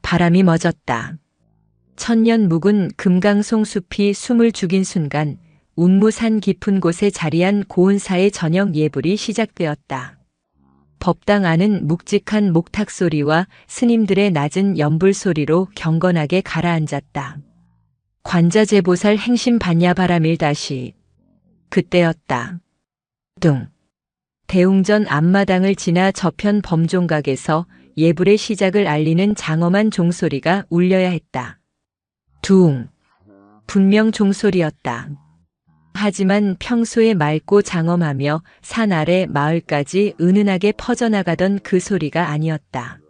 바람이 멎었다. 천년 묵은 금강송 숲이 숨을 죽인 순간 운무산 깊은 곳에 자리한 고은사의 저녁 예불이 시작되었다. 법당 안은 묵직한 목탁 소리와 스님들의 낮은 연불 소리로 경건하게 가라앉았다. 관자재보살 행심 반야바라밀다시. 그때였다. 둥. 대웅전 앞마당을 지나 저편 범종각에서 예불의 시작을 알리는 장엄한 종소리가 울려야 했다. 둥. 분명 종소리였다. 하지만 평소에 맑고 장엄하며 산 아래 마을까지 은은하게 퍼져나가던 그 소리가 아니었다.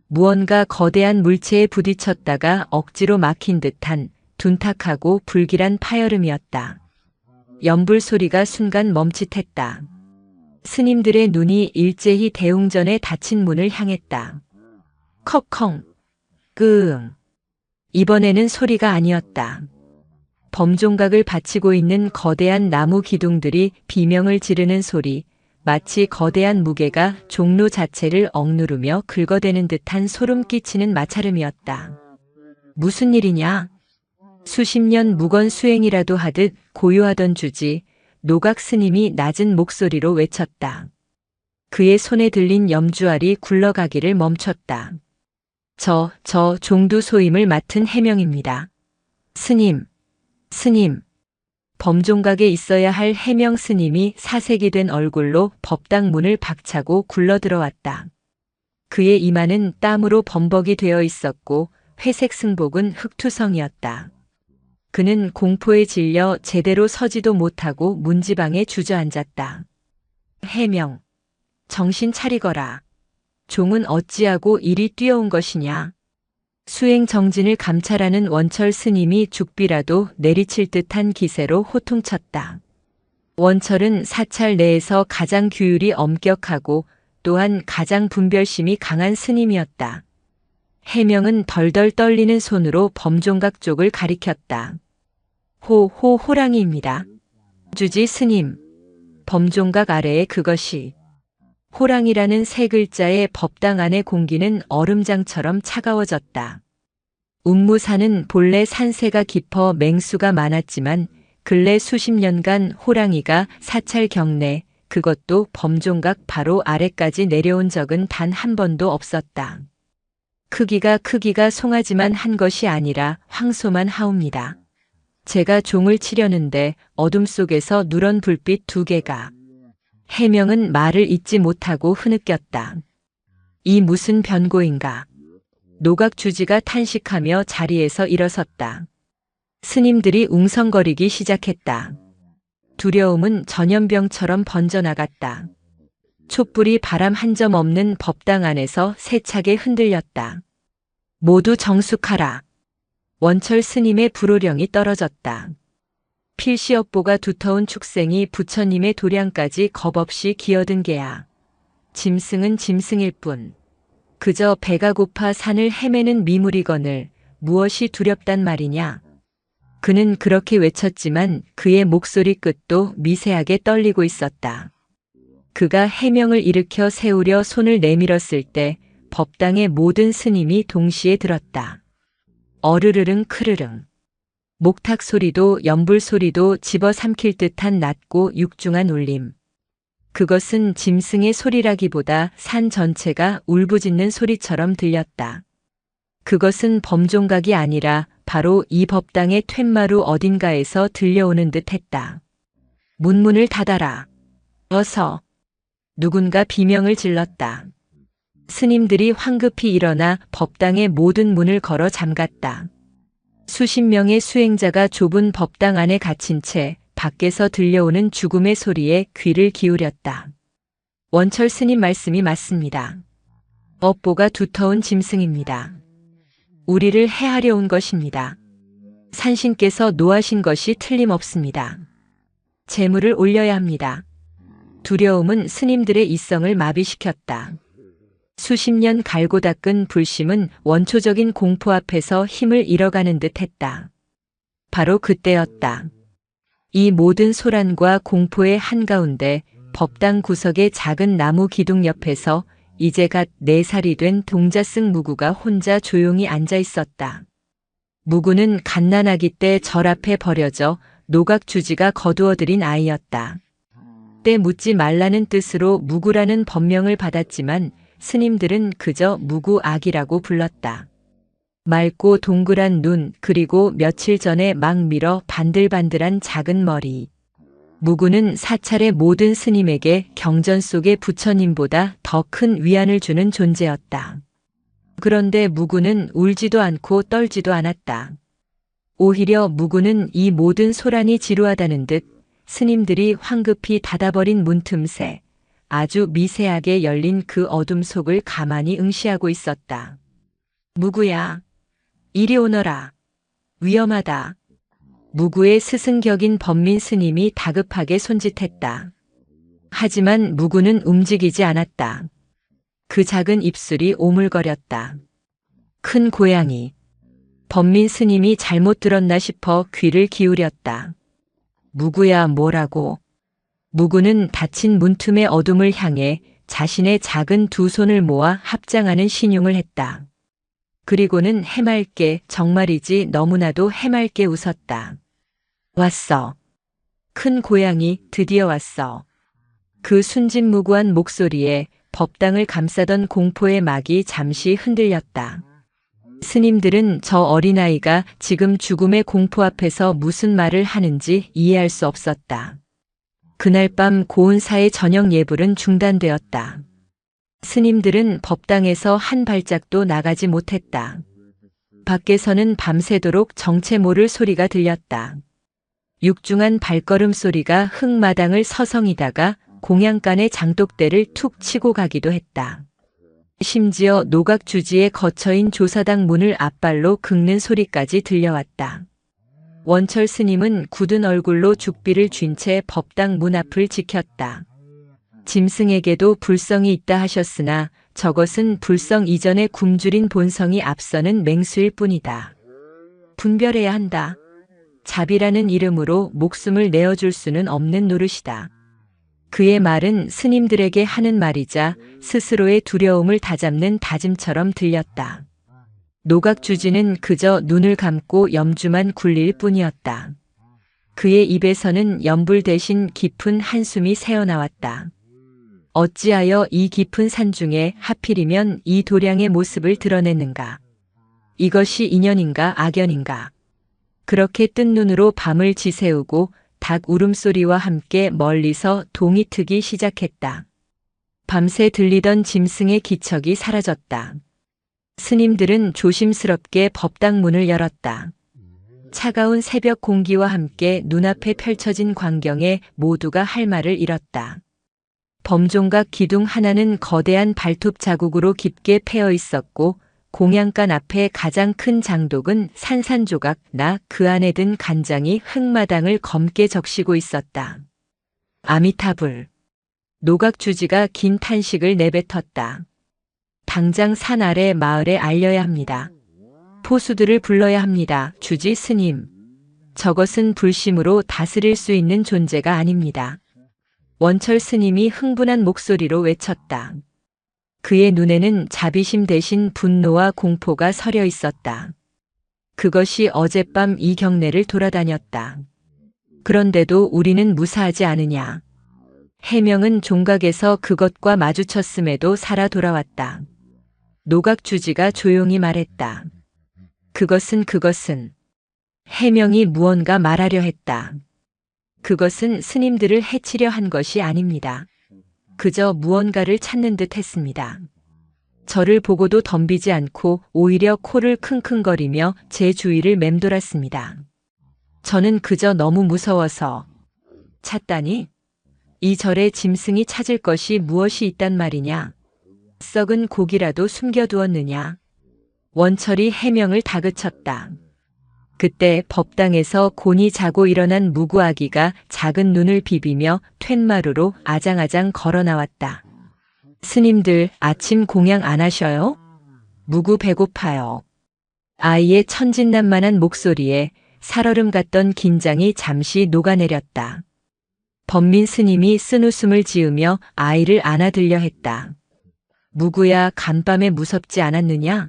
무언가 거대한 물체에 부딪혔다가 억지로 막힌 듯한 둔탁하고 불길한 파열음이었다. 연불 소리가 순간 멈칫했다. 스님들의 눈이 일제히 대웅전에 닫힌 문을 향했다. 컥컹, 끄응. 이번에는 소리가 아니었다. 범종각을 받치고 있는 거대한 나무 기둥들이 비명을 지르는 소리, 마치 거대한 무게가 종로 자체를 억누르며 긁어대는 듯한 소름 끼치는 마찰음이었다. 무슨 일이냐? 수십 년 묵언 수행이라도 하듯 고요하던 주지, 노각 스님이 낮은 목소리로 외쳤다. 그의 손에 들린 염주알이 굴러가기를 멈췄다. 저 종두 소임을 맡은 해명입니다. 스님. 범종각에 있어야 할 해명 스님이 사색이 된 얼굴로 법당 문을 박차고 굴러들어왔다. 그의 이마는 땀으로 범벅이 되어 있었고 회색 승복은 흑투성이었다. 그는 공포에 질려 제대로 서지도 못하고 문지방에 주저앉았다. 해명. 정신 차리거라. 종은 어찌하고 이리 뛰어온 것이냐. 수행 정진을 감찰하는 원철 스님이 죽비라도 내리칠 듯한 기세로 호통쳤다. 원철은 사찰 내에서 가장 규율이 엄격하고 또한 가장 분별심이 강한 스님이었다. 해명은 덜덜 떨리는 손으로 범종각 쪽을 가리켰다. 호랑이입니다. 주지 스님. 범종각 아래에 그것이. 호랑이라는 세 글자의 법당 안의 공기는 얼음장처럼 차가워졌다. 운무산은 본래 산세가 깊어 맹수가 많았지만 근래 수십 년간 호랑이가 사찰 경내, 그것도 범종각 바로 아래까지 내려온 적은 단 한 번도 없었다. 크기가 송아지만 한 것이 아니라 황소만 하옵니다. 제가 종을 치려는데 어둠 속에서 누런 불빛 2개가. 해명은 말을 잇지 못하고 흐느꼈다. 이 무슨 변고인가. 노각 주지가 탄식하며 자리에서 일어섰다. 스님들이 웅성거리기 시작했다. 두려움은 전염병처럼 번져나갔다. 촛불이 바람 한 점 없는 법당 안에서 세차게 흔들렸다. 모두 정숙하라. 원철 스님의 불호령이 떨어졌다. 필시업보가 두터운 축생이 부처님의 도량까지 겁없이 기어든 게야. 짐승은 짐승일 뿐. 그저 배가 고파 산을 헤매는 미물이거늘 무엇이 두렵단 말이냐. 그는 그렇게 외쳤지만 그의 목소리 끝도 미세하게 떨리고 있었다. 그가 해명을 일으켜 세우려 손을 내밀었을 때 법당의 모든 스님이 동시에 들었다. 어르르릉 크르릉. 목탁 소리도 연불 소리도 집어삼킬 듯한 낮고 육중한 울림. 그것은 짐승의 소리라기보다 산 전체가 울부짖는 소리처럼 들렸다. 그것은 범종각이 아니라 바로 이 법당의 툇마루 어딘가에서 들려오는 듯했다. 문문을 닫아라. 어서. 누군가 비명을 질렀다. 스님들이 황급히 일어나 법당의 모든 문을 걸어 잠갔다. 수십 명의 수행자가 좁은 법당 안에 갇힌 채 밖에서 들려오는 죽음의 소리에 귀를 기울였다. 원철 스님 말씀이 맞습니다. 업보가 두터운 짐승입니다. 우리를 해하려 온 것입니다. 산신께서 노하신 것이 틀림없습니다. 재물을 올려야 합니다. 두려움은 스님들의 이성을 마비시켰다. 수십 년 갈고 닦은 불심은 원초적인 공포 앞에서 힘을 잃어가는 듯 했다. 바로 그때였다. 이 모든 소란과 공포의 한가운데 법당 구석의 작은 나무 기둥 옆에서 이제 갓 4살이 된 동자승 무구가 혼자 조용히 앉아 있었다. 무구는 갓난아기 때 절 앞에 버려져 노각주지가 거두어들인 아이였다. 때 묻지 말라는 뜻으로 무구라는 법명을 받았지만 스님들은 그저 무구아기라고 불렀다. 맑고 동그란 눈, 그리고 며칠 전에 막 밀어 반들반들한 작은 머리. 무구는 사찰의 모든 스님에게 경전 속의 부처님보다 더 큰 위안을 주는 존재였다. 그런데 무구는 울지도 않고 떨지도 않았다. 오히려 무구는 이 모든 소란이 지루하다는 듯 스님들이 황급히 닫아버린 문 틈새 아주 미세하게 열린 그 어둠 속을 가만히 응시하고 있었다. 무구야, 이리 오너라. 위험하다. 무구의 스승격인 법민 스님이 다급하게 손짓했다. 하지만 무구는 움직이지 않았다. 그 작은 입술이 오물거렸다. 큰 고양이. 법민 스님이 잘못 들었나 싶어 귀를 기울였다. 무구야, 뭐라고? 무구는 닫힌 문틈의 어둠을 향해 자신의 작은 두 손을 모아 합장하는 신용을 했다. 그리고는 해맑게, 정말이지 너무나도 해맑게 웃었다. 왔어. 큰 고양이, 드디어 왔어. 그 순진무구한 목소리에 법당을 감싸던 공포의 막이 잠시 흔들렸다. 스님들은 저 어린아이가 지금 죽음의 공포 앞에서 무슨 말을 하는지 이해할 수 없었다. 그날 밤 고운사의 저녁 예불은 중단되었다. 스님들은 법당에서 한 발짝도 나가지 못했다. 밖에서는 밤새도록 정체 모를 소리가 들렸다. 육중한 발걸음 소리가 흙마당을 서성이다가 공양간의 장독대를 툭 치고 가기도 했다. 심지어 노각주지의 거처인 조사당 문을 앞발로 긁는 소리까지 들려왔다. 원철 스님은 굳은 얼굴로 죽비를 쥔 채 법당 문 앞을 지켰다. 짐승에게도 불성이 있다 하셨으나 저것은 불성 이전의 굶주린 본성이 앞서는 맹수일 뿐이다. 분별해야 한다. 자비라는 이름으로 목숨을 내어줄 수는 없는 노릇이다. 그의 말은 스님들에게 하는 말이자 스스로의 두려움을 다잡는 다짐처럼 들렸다. 노각주지는 그저 눈을 감고 염주만 굴릴 뿐이었다. 그의 입에서는 연불 대신 깊은 한숨이 새어나왔다. 어찌하여 이 깊은 산중에 하필이면 이 도량의 모습을 드러냈는가? 이것이 인연인가 악연인가? 그렇게 뜬 눈으로 밤을 지새우고 닭 울음소리와 함께 멀리서 동이 트기 시작했다. 밤새 들리던 짐승의 기척이 사라졌다. 스님들은 조심스럽게 법당 문을 열었다. 차가운 새벽 공기와 함께 눈앞에 펼쳐진 광경에 모두가 할 말을 잃었다. 범종각 기둥 하나는 거대한 발톱 자국으로 깊게 패여 있었고 공양간 앞에 가장 큰 장독은 산산조각 나 그 안에 든 간장이 흙마당을 검게 적시고 있었다. 아미타불. 노각주지가 긴 탄식을 내뱉었다. 당장 산 아래 마을에 알려야 합니다. 포수들을 불러야 합니다. 주지 스님. 저것은 불심으로 다스릴 수 있는 존재가 아닙니다. 원철 스님이 흥분한 목소리로 외쳤다. 그의 눈에는 자비심 대신 분노와 공포가 서려 있었다. 그것이 어젯밤 이 경내를 돌아다녔다. 그런데도 우리는 무사하지 않으냐. 해명은 종각에서 그것과 마주쳤음에도 살아 돌아왔다. 노각주지가 조용히 말했다. 그것은 해명이 무언가 말하려 했다. 그것은 스님들을 해치려 한 것이 아닙니다. 그저 무언가를 찾는 듯 했습니다. 저를 보고도 덤비지 않고 오히려 코를 킁킁거리며 제 주위를 맴돌았습니다. 저는 그저 너무 무서워서. 찾다니? 이 절에 짐승이 찾을 것이 무엇이 있단 말이냐? 썩은 고기라도 숨겨두었느냐? 원철이 해명을 다그쳤다. 그때 법당에서 곤히 자고 일어난 무구아기가 작은 눈을 비비며 툇마루로 아장아장 걸어 나왔다. 스님들, 아침 공양 안 하셔요? 무구 배고파요. 아이의 천진난만한 목소리에 살얼음 같던 긴장이 잠시 녹아내렸다. 법민 스님이 쓴웃음을 지으며 아이를 안아들려 했다. 무구야, 간밤에 무섭지 않았느냐?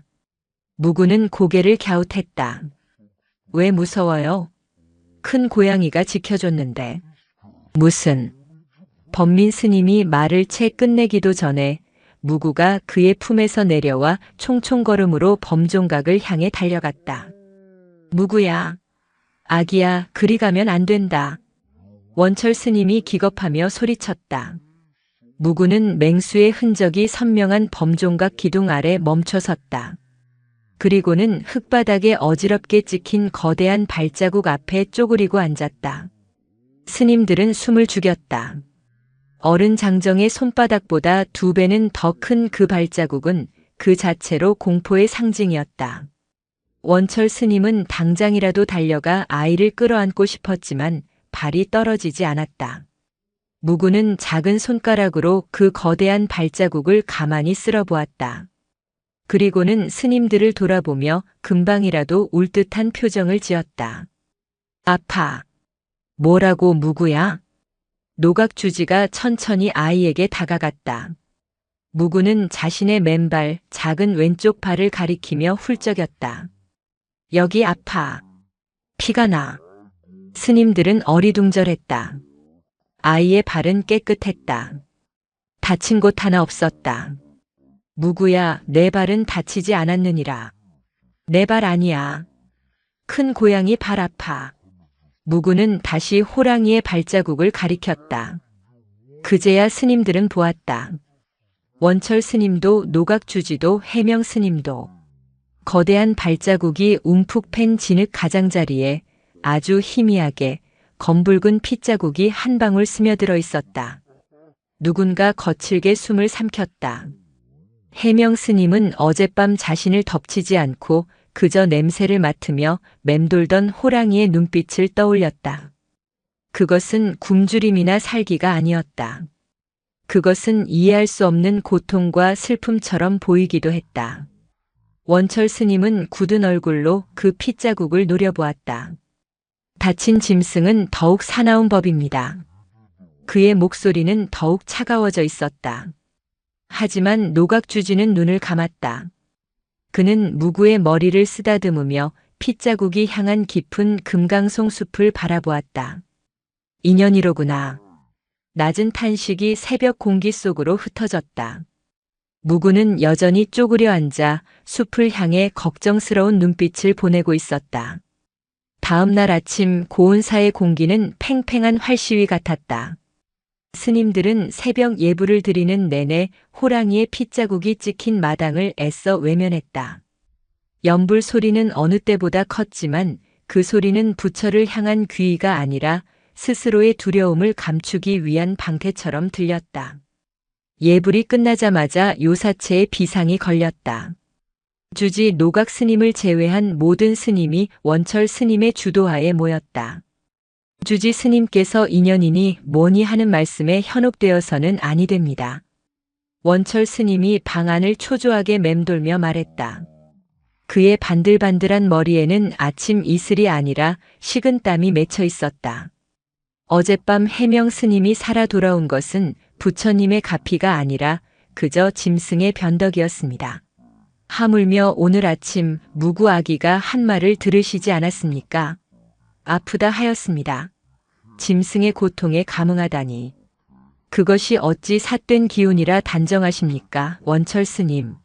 무구는 고개를 갸웃했다. 왜 무서워요? 큰 고양이가 지켜줬는데. 무슨. 범민 스님이 말을 채 끝내기도 전에 무구가 그의 품에서 내려와 총총걸음으로 범종각을 향해 달려갔다. 무구야, 아기야, 그리 가면 안 된다. 원철 스님이 기겁하며 소리쳤다. 무구는 맹수의 흔적이 선명한 범종각 기둥 아래 멈춰 섰다. 그리고는 흙바닥에 어지럽게 찍힌 거대한 발자국 앞에 쪼그리고 앉았다. 스님들은 숨을 죽였다. 어른 장정의 손바닥보다 2배는 더 큰 그 발자국은 그 자체로 공포의 상징이었다. 원철 스님은 당장이라도 달려가 아이를 끌어안고 싶었지만 발이 떨어지지 않았다. 무구는 작은 손가락으로 그 거대한 발자국을 가만히 쓸어보았다. 그리고는 스님들을 돌아보며 금방이라도 울 듯한 표정을 지었다. 아파. 뭐라고 무구야? 노각주지가 천천히 아이에게 다가갔다. 무구는 자신의 맨발, 작은 왼쪽 발을 가리키며 훌쩍였다. 여기 아파. 피가 나. 스님들은 어리둥절했다. 아이의 발은 깨끗했다. 다친 곳 하나 없었다. 무구야, 내 발은 다치지 않았느니라. 내 발 아니야. 큰 고양이 발 아파. 무구는 다시 호랑이의 발자국을 가리켰다. 그제야 스님들은 보았다. 원철 스님도 노각주지도 해명 스님도 거대한 발자국이 움푹 팬 진흙 가장자리에 아주 희미하게 검붉은 핏자국이 한 방울 스며들어 있었다. 누군가 거칠게 숨을 삼켰다. 해명 스님은 어젯밤 자신을 덮치지 않고 그저 냄새를 맡으며 맴돌던 호랑이의 눈빛을 떠올렸다. 그것은 굶주림이나 살기가 아니었다. 그것은 이해할 수 없는 고통과 슬픔처럼 보이기도 했다. 원철 스님은 굳은 얼굴로 그 핏자국을 노려보았다. 다친 짐승은 더욱 사나운 법입니다. 그의 목소리는 더욱 차가워져 있었다. 하지만 노각주지는 눈을 감았다. 그는 무구의 머리를 쓰다듬으며 핏자국이 향한 깊은 금강송 숲을 바라보았다. 인연이로구나. 낮은 탄식이 새벽 공기 속으로 흩어졌다. 무구는 여전히 쪼그려 앉아 숲을 향해 걱정스러운 눈빛을 보내고 있었다. 다음 날 아침 고운사의 공기는 팽팽한 활시위 같았다. 스님들은 새벽 예불을 드리는 내내 호랑이의 핏자국이 찍힌 마당을 애써 외면했다. 연불 소리는 어느 때보다 컸지만 그 소리는 부처를 향한 귀의가 아니라 스스로의 두려움을 감추기 위한 방패처럼 들렸다. 예불이 끝나자마자 요사체에 비상이 걸렸다. 주지 노각 스님을 제외한 모든 스님이 원철 스님의 주도하에 모였다. 주지 스님께서 인연이니 뭐니 하는 말씀에 현혹되어서는 아니 됩니다. 원철 스님이 방안을 초조하게 맴돌며 말했다. 그의 반들반들한 머리에는 아침 이슬이 아니라 식은 땀이 맺혀 있었다. 어젯밤 해명 스님이 살아 돌아온 것은 부처님의 가피가 아니라 그저 짐승의 변덕이었습니다. 하물며 오늘 아침 무구 아기가 한 말을 들으시지 않았습니까? 아프다 하였습니다. 짐승의 고통에 감응하다니. 그것이 어찌 삿된 기운이라 단정하십니까, 원철 스님.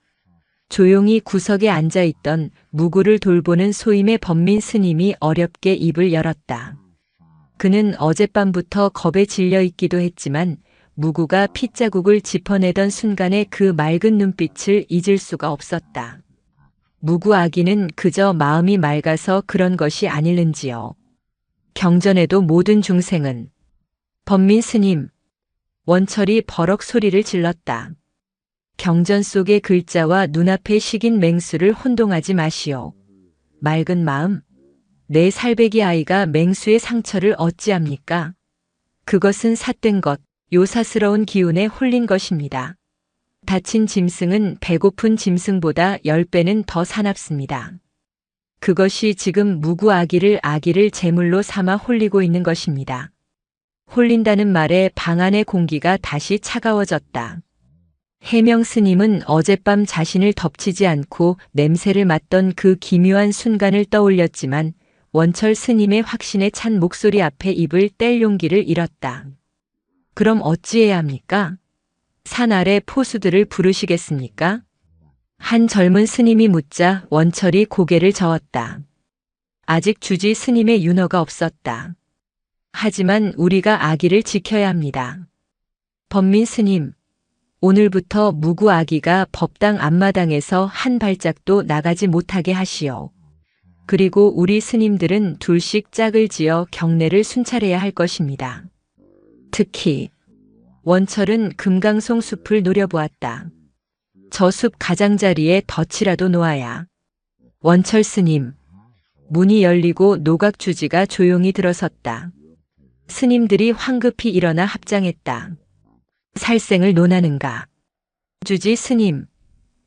조용히 구석에 앉아있던 무구를 돌보는 소임의 범민 스님이 어렵게 입을 열었다. 그는 어젯밤부터 겁에 질려 있기도 했지만 무구가 핏자국을 짚어내던 순간의 그 맑은 눈빛을 잊을 수가 없었다. 무구 아기는 그저 마음이 맑아서 그런 것이 아닐는지요. 경전에도 모든 중생은 범민 스님, 원철이 버럭 소리를 질렀다. 경전 속의 글자와 눈앞에 식인 맹수를 혼동하지 마시오. 맑은 마음, 내 살배기 아이가 맹수의 상처를 어찌합니까? 그것은 삿된 것, 요사스러운 기운에 홀린 것입니다. 다친 짐승은 배고픈 짐승보다 10배는 더 사납습니다. 그것이 지금 무구 아기를 제물로 삼아 홀리고 있는 것입니다. 홀린다는 말에 방 안의 공기가 다시 차가워졌다. 해명 스님은 어젯밤 자신을 덮치지 않고 냄새를 맡던 그 기묘한 순간을 떠올렸지만 원철 스님의 확신에 찬 목소리 앞에 입을 뗄 용기를 잃었다. 그럼 어찌해야 합니까? 산 아래 포수들을 부르시겠습니까? 한 젊은 스님이 묻자 원철이 고개를 저었다. 아직 주지 스님의 윤허가 없었다. 하지만 우리가 아기를 지켜야 합니다. 범민 스님, 오늘부터 무구 아기가 법당 앞마당에서 한 발짝도 나가지 못하게 하시오. 그리고 우리 스님들은 둘씩 짝을 지어 경례를 순찰해야 할 것입니다. 특히 원철은 금강송 숲을 노려보았다. 저 숲 가장자리에 덫이라도 놓아야. 원철 스님, 문이 열리고 노각주지가 조용히 들어섰다. 스님들이 황급히 일어나 합장했다. 살생을 논하는가? 주지 스님,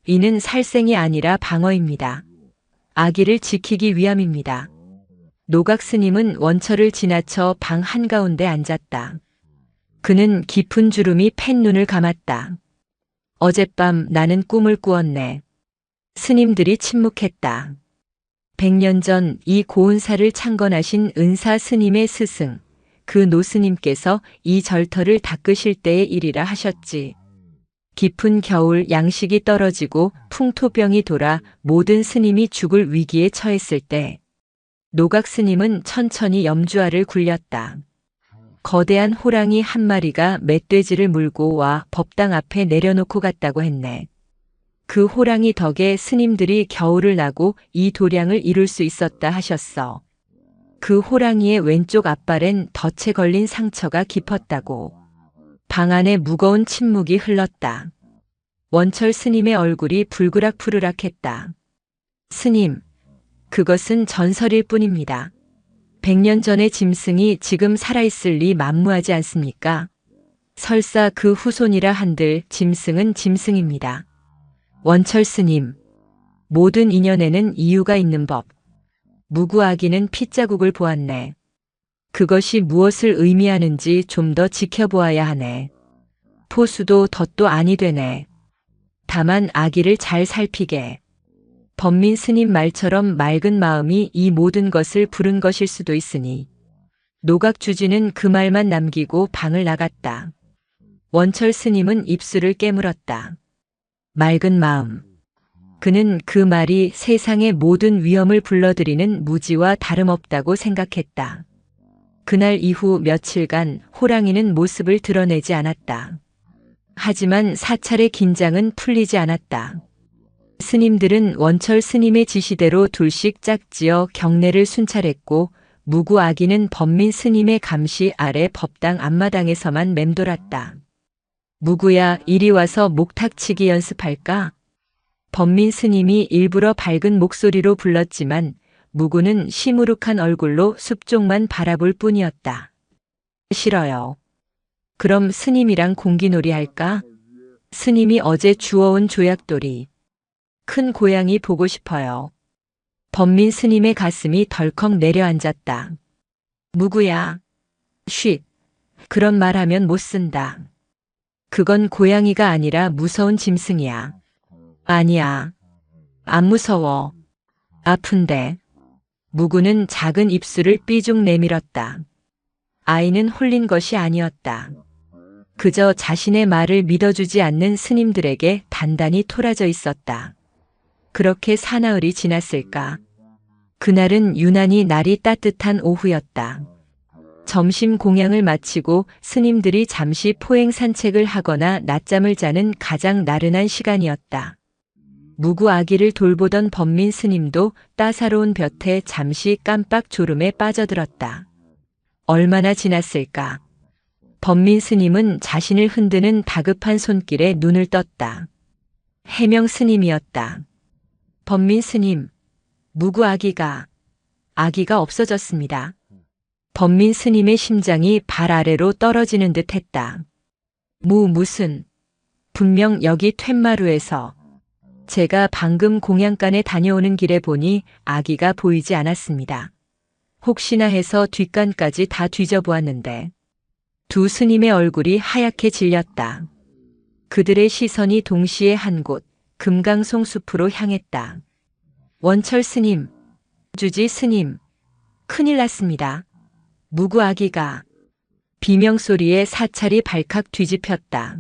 이는 살생이 아니라 방어입니다. 아기를 지키기 위함입니다. 노각 스님은 원철을 지나쳐 방 한가운데 앉았다. 그는 깊은 주름이 팬눈을 감았다. 어젯밤 나는 꿈을 꾸었네. 스님들이 침묵했다. 100년 전 이 고운사를 창건하신 은사 스님의 스승, 그 노스님께서 이 절터를 닦으실 때의 일이라 하셨지. 깊은 겨울 양식이 떨어지고 풍토병이 돌아 모든 스님이 죽을 위기에 처했을 때 노각 스님은 천천히 염주알을 굴렸다. 거대한 호랑이 한 마리가 멧돼지를 물고 와 법당 앞에 내려놓고 갔다고 했네. 그 호랑이 덕에 스님들이 겨울을 나고 이 도량을 이룰 수 있었다 하셨어. 그 호랑이의 왼쪽 앞발엔 덫에 걸린 상처가 깊었다고. 방 안에 무거운 침묵이 흘렀다. 원철 스님의 얼굴이 불그락푸르락했다. 스님, 그것은 전설일 뿐입니다. 100년 전의 짐승이 지금 살아있을 리 만무하지 않습니까? 설사 그 후손이라 한들 짐승은 짐승입니다. 원철 스님, 모든 인연에는 이유가 있는 법. 무구 아기는 핏자국을 보았네. 그것이 무엇을 의미하는지 좀 더 지켜보아야 하네. 포수도 덫도 아니 되네. 다만 아기를 잘 살피게. 범민 스님 말처럼 맑은 마음이 이 모든 것을 부른 것일 수도 있으니. 노각주지는 그 말만 남기고 방을 나갔다. 원철 스님은 입술을 깨물었다. 맑은 마음. 그는 그 말이 세상의 모든 위험을 불러들이는 무지와 다름없다고 생각했다. 그날 이후 며칠간 호랑이는 모습을 드러내지 않았다. 하지만 사찰의 긴장은 풀리지 않았다. 스님들은 원철 스님의 지시대로 둘씩 짝지어 경례를 순찰했고 무구 아기는 범민 스님의 감시 아래 법당 앞마당에서만 맴돌았다. 무구야, 이리 와서 목탁치기 연습할까? 범민 스님이 일부러 밝은 목소리로 불렀지만 무구는 시무룩한 얼굴로 숲 쪽만 바라볼 뿐이었다. 싫어요. 그럼 스님이랑 공기놀이 할까? 스님이 어제 주워온 조약돌이. 큰 고양이 보고 싶어요. 범민 스님의 가슴이 덜컥 내려앉았다. 무구야. 쉿. 그런 말하면 못 쓴다. 그건 고양이가 아니라 무서운 짐승이야. 아니야. 안 무서워. 아픈데. 무구는 작은 입술을 삐죽 내밀었다. 아이는 홀린 것이 아니었다. 그저 자신의 말을 믿어주지 않는 스님들에게 단단히 토라져 있었다. 그렇게 사나흘이 지났을까. 그날은 유난히 날이 따뜻한 오후였다. 점심 공양을 마치고 스님들이 잠시 포행 산책을 하거나 낮잠을 자는 가장 나른한 시간이었다. 무구 아기를 돌보던 범민 스님도 따사로운 볕에 잠시 깜빡 졸음에 빠져들었다. 얼마나 지났을까. 범민 스님은 자신을 흔드는 다급한 손길에 눈을 떴다. 해명 스님이었다. 범민 스님, 무구 아기가 없어졌습니다. 범민 스님의 심장이 발 아래로 떨어지는 듯 했다. 무슨, 분명 여기 툇마루에서. 제가 방금 공양간에 다녀오는 길에 보니 아기가 보이지 않았습니다. 혹시나 해서 뒷간까지 다 뒤져보았는데. 두 스님의 얼굴이 하얗게 질렸다. 그들의 시선이 동시에 한 곳, 금강송 숲으로 향했다. 원철 스님, 주지 스님, 큰일 났습니다. 무구 아기가. 비명소리에 사찰이 발칵 뒤집혔다.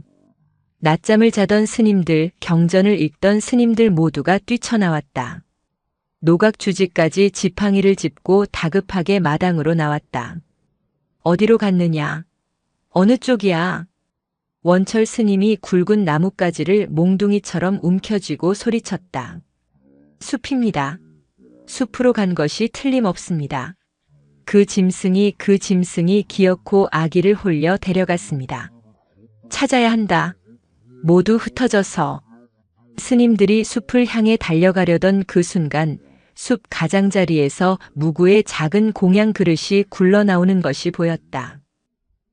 낮잠을 자던 스님들, 경전을 읽던 스님들 모두가 뛰쳐나왔다. 노각 주지까지 지팡이를 짚고 다급하게 마당으로 나왔다. 어디로 갔느냐? 어느 쪽이야? 원철 스님이 굵은 나뭇가지를 몽둥이처럼 움켜쥐고 소리쳤다. 숲입니다. 숲으로 간 것이 틀림없습니다. 그 짐승이 기어코 아기를 홀려 데려갔습니다. 찾아야 한다. 모두 흩어져서. 스님들이 숲을 향해 달려가려던 그 순간 숲 가장자리에서 무구의 작은 공양 그릇이 굴러나오는 것이 보였다.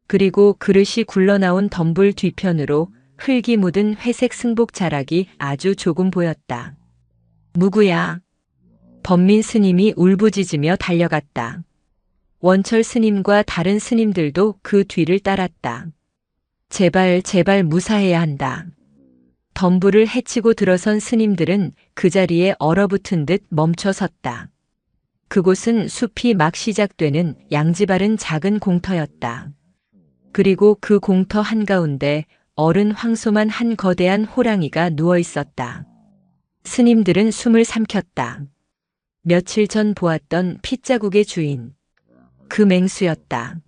그리고 그릇이 굴러나온 덤불 뒤편으로 흙이 묻은 회색 승복 자락이 아주 조금 보였다. 무구야. 범민 스님이 울부짖으며 달려갔다. 원철 스님과 다른 스님들도 그 뒤를 따랐다. 제발 무사해야 한다. 덤불을 헤치고 들어선 스님들은 그 자리에 얼어붙은 듯 멈춰 섰다. 그곳은 숲이 막 시작되는 양지바른 작은 공터였다. 그리고 그 공터 한가운데 어른 황소만 한 거대한 호랑이가 누워 있었다. 스님들은 숨을 삼켰다. 며칠 전 보았던 핏자국의 주인. 그 맹수였다.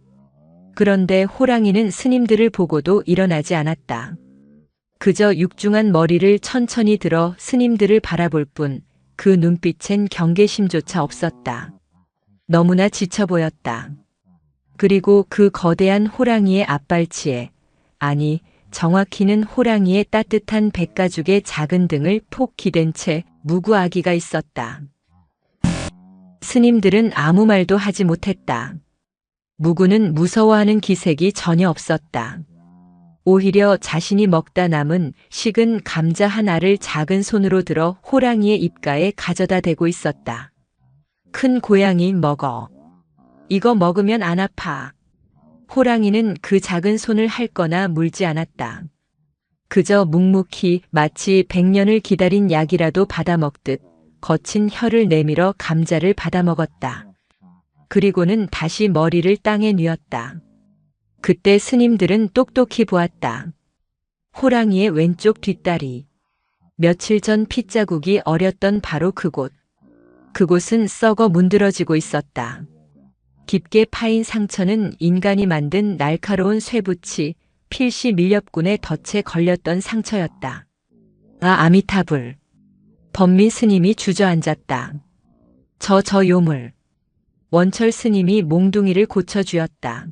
그런데 호랑이는 스님들을 보고도 일어나지 않았다. 그저 육중한 머리를 천천히 들어 스님들을 바라볼 뿐 그 눈빛엔 경계심조차 없었다. 너무나 지쳐 보였다. 그리고 그 거대한 호랑이의 앞발치에, 아니 정확히는 호랑이의 따뜻한 백가죽의 작은 등을 폭 기댄 채 무구 아기가 있었다. 스님들은 아무 말도 하지 못했다. 무구는 무서워하는 기색이 전혀 없었다. 오히려 자신이 먹다 남은 식은 감자 한 알을 작은 손으로 들어 호랑이의 입가에 가져다 대고 있었다. 큰 고양이 먹어. 이거 먹으면 안 아파. 호랑이는 그 작은 손을 핥거나 물지 않았다. 그저 묵묵히 마치 100년을 기다린 약이라도 받아먹듯 거친 혀를 내밀어 감자를 받아먹었다. 그리고는 다시 머리를 땅에 뉘었다. 그때 스님들은 똑똑히 보았다. 호랑이의 왼쪽 뒷다리. 며칠 전 핏자국이 어렸던 바로 그곳. 그곳은 썩어 문드러지고 있었다. 깊게 파인 상처는 인간이 만든 날카로운 쇠붙이 필시 밀렵꾼의 덫에 걸렸던 상처였다. 아, 아미타불. 범민 스님이 주저앉았다. 저 요물. 원철 스님이 몽둥이를 고쳐주었다.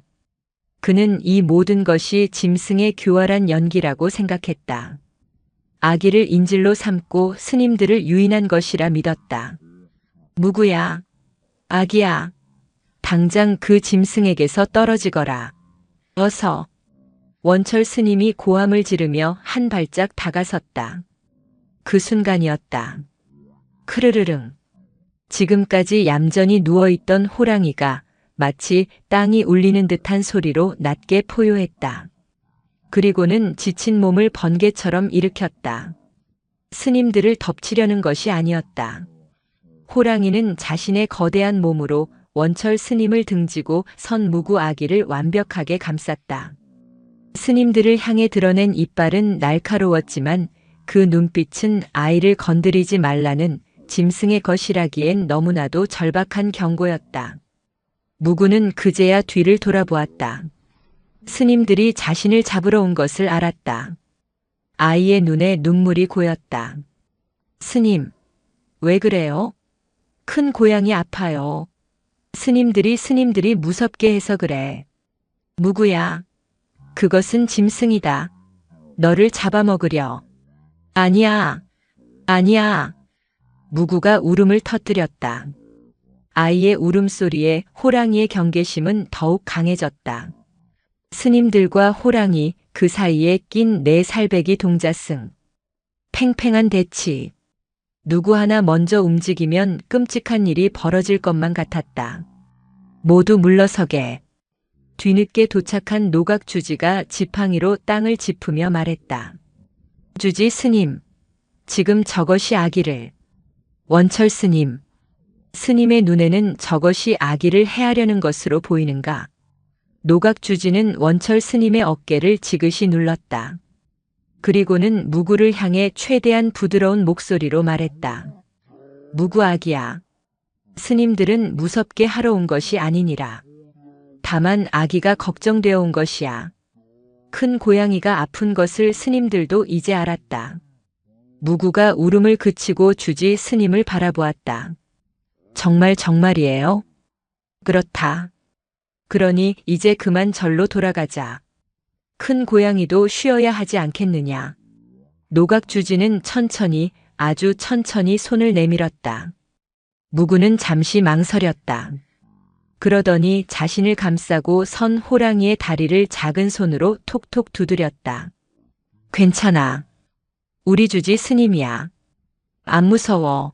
그는 이 모든 것이 짐승의 교활한 연기라고 생각했다. 아기를 인질로 삼고 스님들을 유인한 것이라 믿었다. 무구야, 아기야, 당장 그 짐승에게서 떨어지거라. 어서. 원철 스님이 고함을 지르며 한 발짝 다가섰다. 그 순간이었다. 크르르릉. 지금까지 얌전히 누워있던 호랑이가 마치 땅이 울리는 듯한 소리로 낮게 포효했다. 그리고는 지친 몸을 번개처럼 일으켰다. 스님들을 덮치려는 것이 아니었다. 호랑이는 자신의 거대한 몸으로 원철 스님을 등지고 선 무구 아기를 완벽하게 감쌌다. 스님들을 향해 드러낸 이빨은 날카로웠지만 그 눈빛은 아이를 건드리지 말라는 짐승의 것이라기엔 너무나도 절박한 경고였다. 무구는 그제야 뒤를 돌아보았다. 스님들이 자신을 잡으러 온 것을 알았다. 아이의 눈에 눈물이 고였다. 스님, 왜 그래요? 큰 고양이 아파요. 스님들이 무섭게 해서 그래. 무구야, 그것은 짐승이다. 너를 잡아먹으려. 아니야, 아니야. 무구가 울음을 터뜨렸다. 아이의 울음소리에 호랑이의 경계심은 더욱 강해졌다. 스님들과 호랑이, 그 사이에 낀 네 살배기 동자승. 팽팽한 대치. 누구 하나 먼저 움직이면 끔찍한 일이 벌어질 것만 같았다. 모두 물러서게. 뒤늦게 도착한 노각주지가 지팡이로 땅을 짚으며 말했다. 주지 스님, 지금 저것이 아기를. 원철 스님, 스님의 눈에는 저것이 아기를 해하려는 것으로 보이는가? 노각주지는 원철 스님의 어깨를 지그시 눌렀다. 그리고는 무구를 향해 최대한 부드러운 목소리로 말했다. 무구 아기야. 스님들은 무섭게 하러 온 것이 아니니라. 다만 아기가 걱정되어 온 것이야. 큰 고양이가 아픈 것을 스님들도 이제 알았다. 무구가 울음을 그치고 주지 스님을 바라보았다. 정말이에요? 그렇다. 그러니 이제 그만 절로 돌아가자. 큰 고양이도 쉬어야 하지 않겠느냐. 노각주지는 천천히, 아주 천천히 손을 내밀었다. 무구는 잠시 망설였다. 그러더니 자신을 감싸고 선 호랑이의 다리를 작은 손으로 톡톡 두드렸다. 괜찮아. 우리 주지 스님이야. 안 무서워.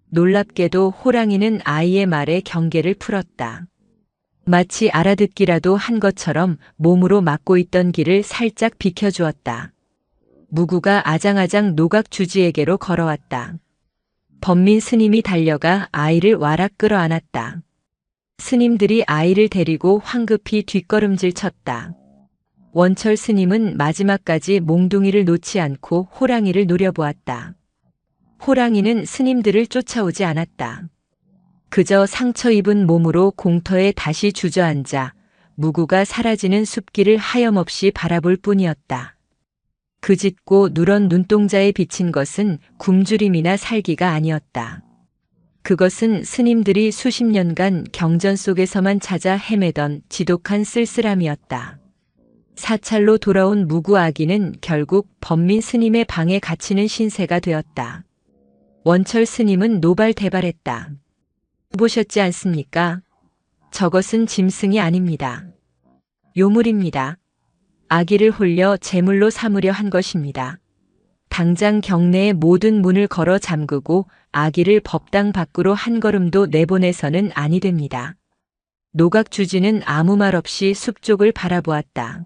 놀랍게도 호랑이는 아이의 말에 경계를 풀었다. 마치 알아듣기라도 한 것처럼 몸으로 막고 있던 길을 살짝 비켜주었다. 무구가 아장아장 노각주지에게로 걸어왔다. 범민 스님이 달려가 아이를 와락 끌어안았다. 스님들이 아이를 데리고 황급히 뒷걸음질 쳤다. 원철 스님은 마지막까지 몽둥이를 놓지 않고 호랑이를 노려보았다. 호랑이는 스님들을 쫓아오지 않았다. 그저 상처 입은 몸으로 공터에 다시 주저앉아 무구가 사라지는 숲길을 하염없이 바라볼 뿐이었다. 그 짙고 누런 눈동자에 비친 것은 굶주림이나 살기가 아니었다. 그것은 스님들이 수십 년간 경전 속에서만 찾아 헤매던 지독한 쓸쓸함이었다. 사찰로 돌아온 무구 아기는 결국 범민 스님의 방에 갇히는 신세가 되었다. 원철 스님은 노발대발했다. 보셨지 않습니까? 저것은 짐승이 아닙니다. 요물입니다. 아기를 홀려 제물로 삼으려 한 것입니다. 당장 경내의 모든 문을 걸어 잠그고 아기를 법당 밖으로 한 걸음도 내보내서는 아니 됩니다. 노각주지는 아무 말 없이 숲 쪽을 바라보았다.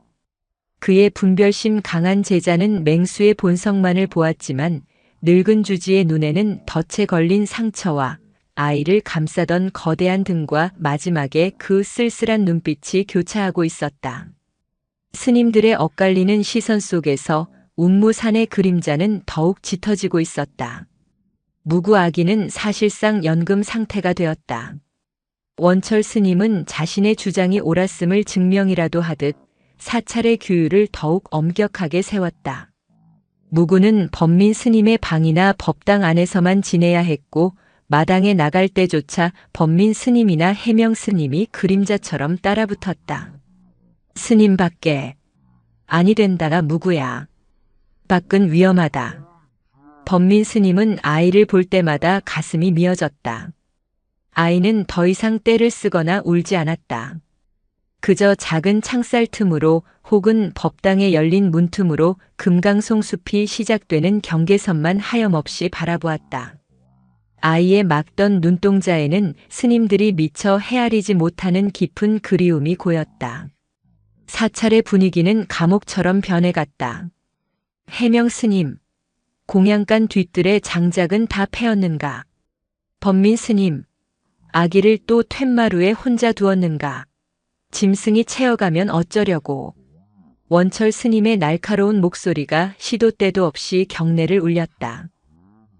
그의 분별심 강한 제자는 맹수의 본성만을 보았지만 늙은 주지의 눈에는 덫에 걸린 상처와 아이를 감싸던 거대한 등과 마지막에 그 쓸쓸한 눈빛이 교차하고 있었다. 스님들의 엇갈리는 시선 속에서 운무산의 그림자는 더욱 짙어지고 있었다. 무구 아기는 사실상 연금 상태가 되었다. 원철 스님은 자신의 주장이 옳았음을 증명이라도 하듯 사찰의 규율을 더욱 엄격하게 세웠다. 무구는 범민 스님의 방이나 법당 안에서만 지내야 했고 마당에 나갈 때조차 범민 스님이나 해명 스님이 그림자처럼 따라붙었다. 스님 밖에. 아니 된다가 무구야. 밖은 위험하다. 범민 스님은 아이를 볼 때마다 가슴이 미어졌다. 아이는 더 이상 떼를 쓰거나 울지 않았다. 그저 작은 창살 틈으로 혹은 법당에 열린 문틈으로 금강송 숲이 시작되는 경계선만 하염없이 바라보았다. 아이의 막던 눈동자에는 스님들이 미처 헤아리지 못하는 깊은 그리움이 고였다. 사찰의 분위기는 감옥처럼 변해갔다. 해명 스님, 공양간 뒤뜰에 장작은 다 패었는가? 범민 스님, 아기를 또 툇마루에 혼자 두었는가? 짐승이 채어가면 어쩌려고? 원철 스님의 날카로운 목소리가 시도 때도 없이 경내를 울렸다.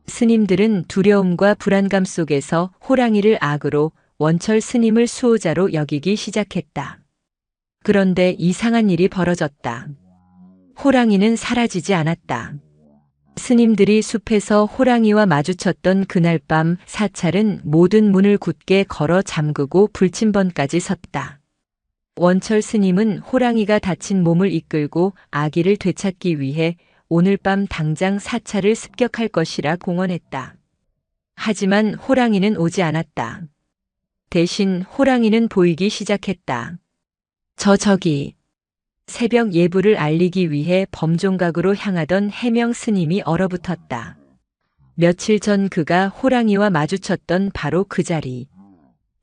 스님들은 두려움과 불안감 속에서 호랑이를 악으로 원철 스님을 수호자로 여기기 시작했다. 그런데 이상한 일이 벌어졌다. 호랑이는 사라지지 않았다. 스님들이 숲에서 호랑이와 마주쳤던 그날 밤 사찰은 모든 문을 굳게 걸어 잠그고 불침번까지 섰다. 원철 스님은 호랑이가 다친 몸을 이끌고 아기를 되찾기 위해 오늘 밤 당장 사찰을 습격할 것이라 공언했다. 하지만 호랑이는 오지 않았다. 대신 호랑이는 보이기 시작했다. 저기. 새벽 예불을 알리기 위해 범종각으로 향하던 해명 스님이 얼어붙었다. 며칠 전 그가 호랑이와 마주쳤던 바로 그 자리.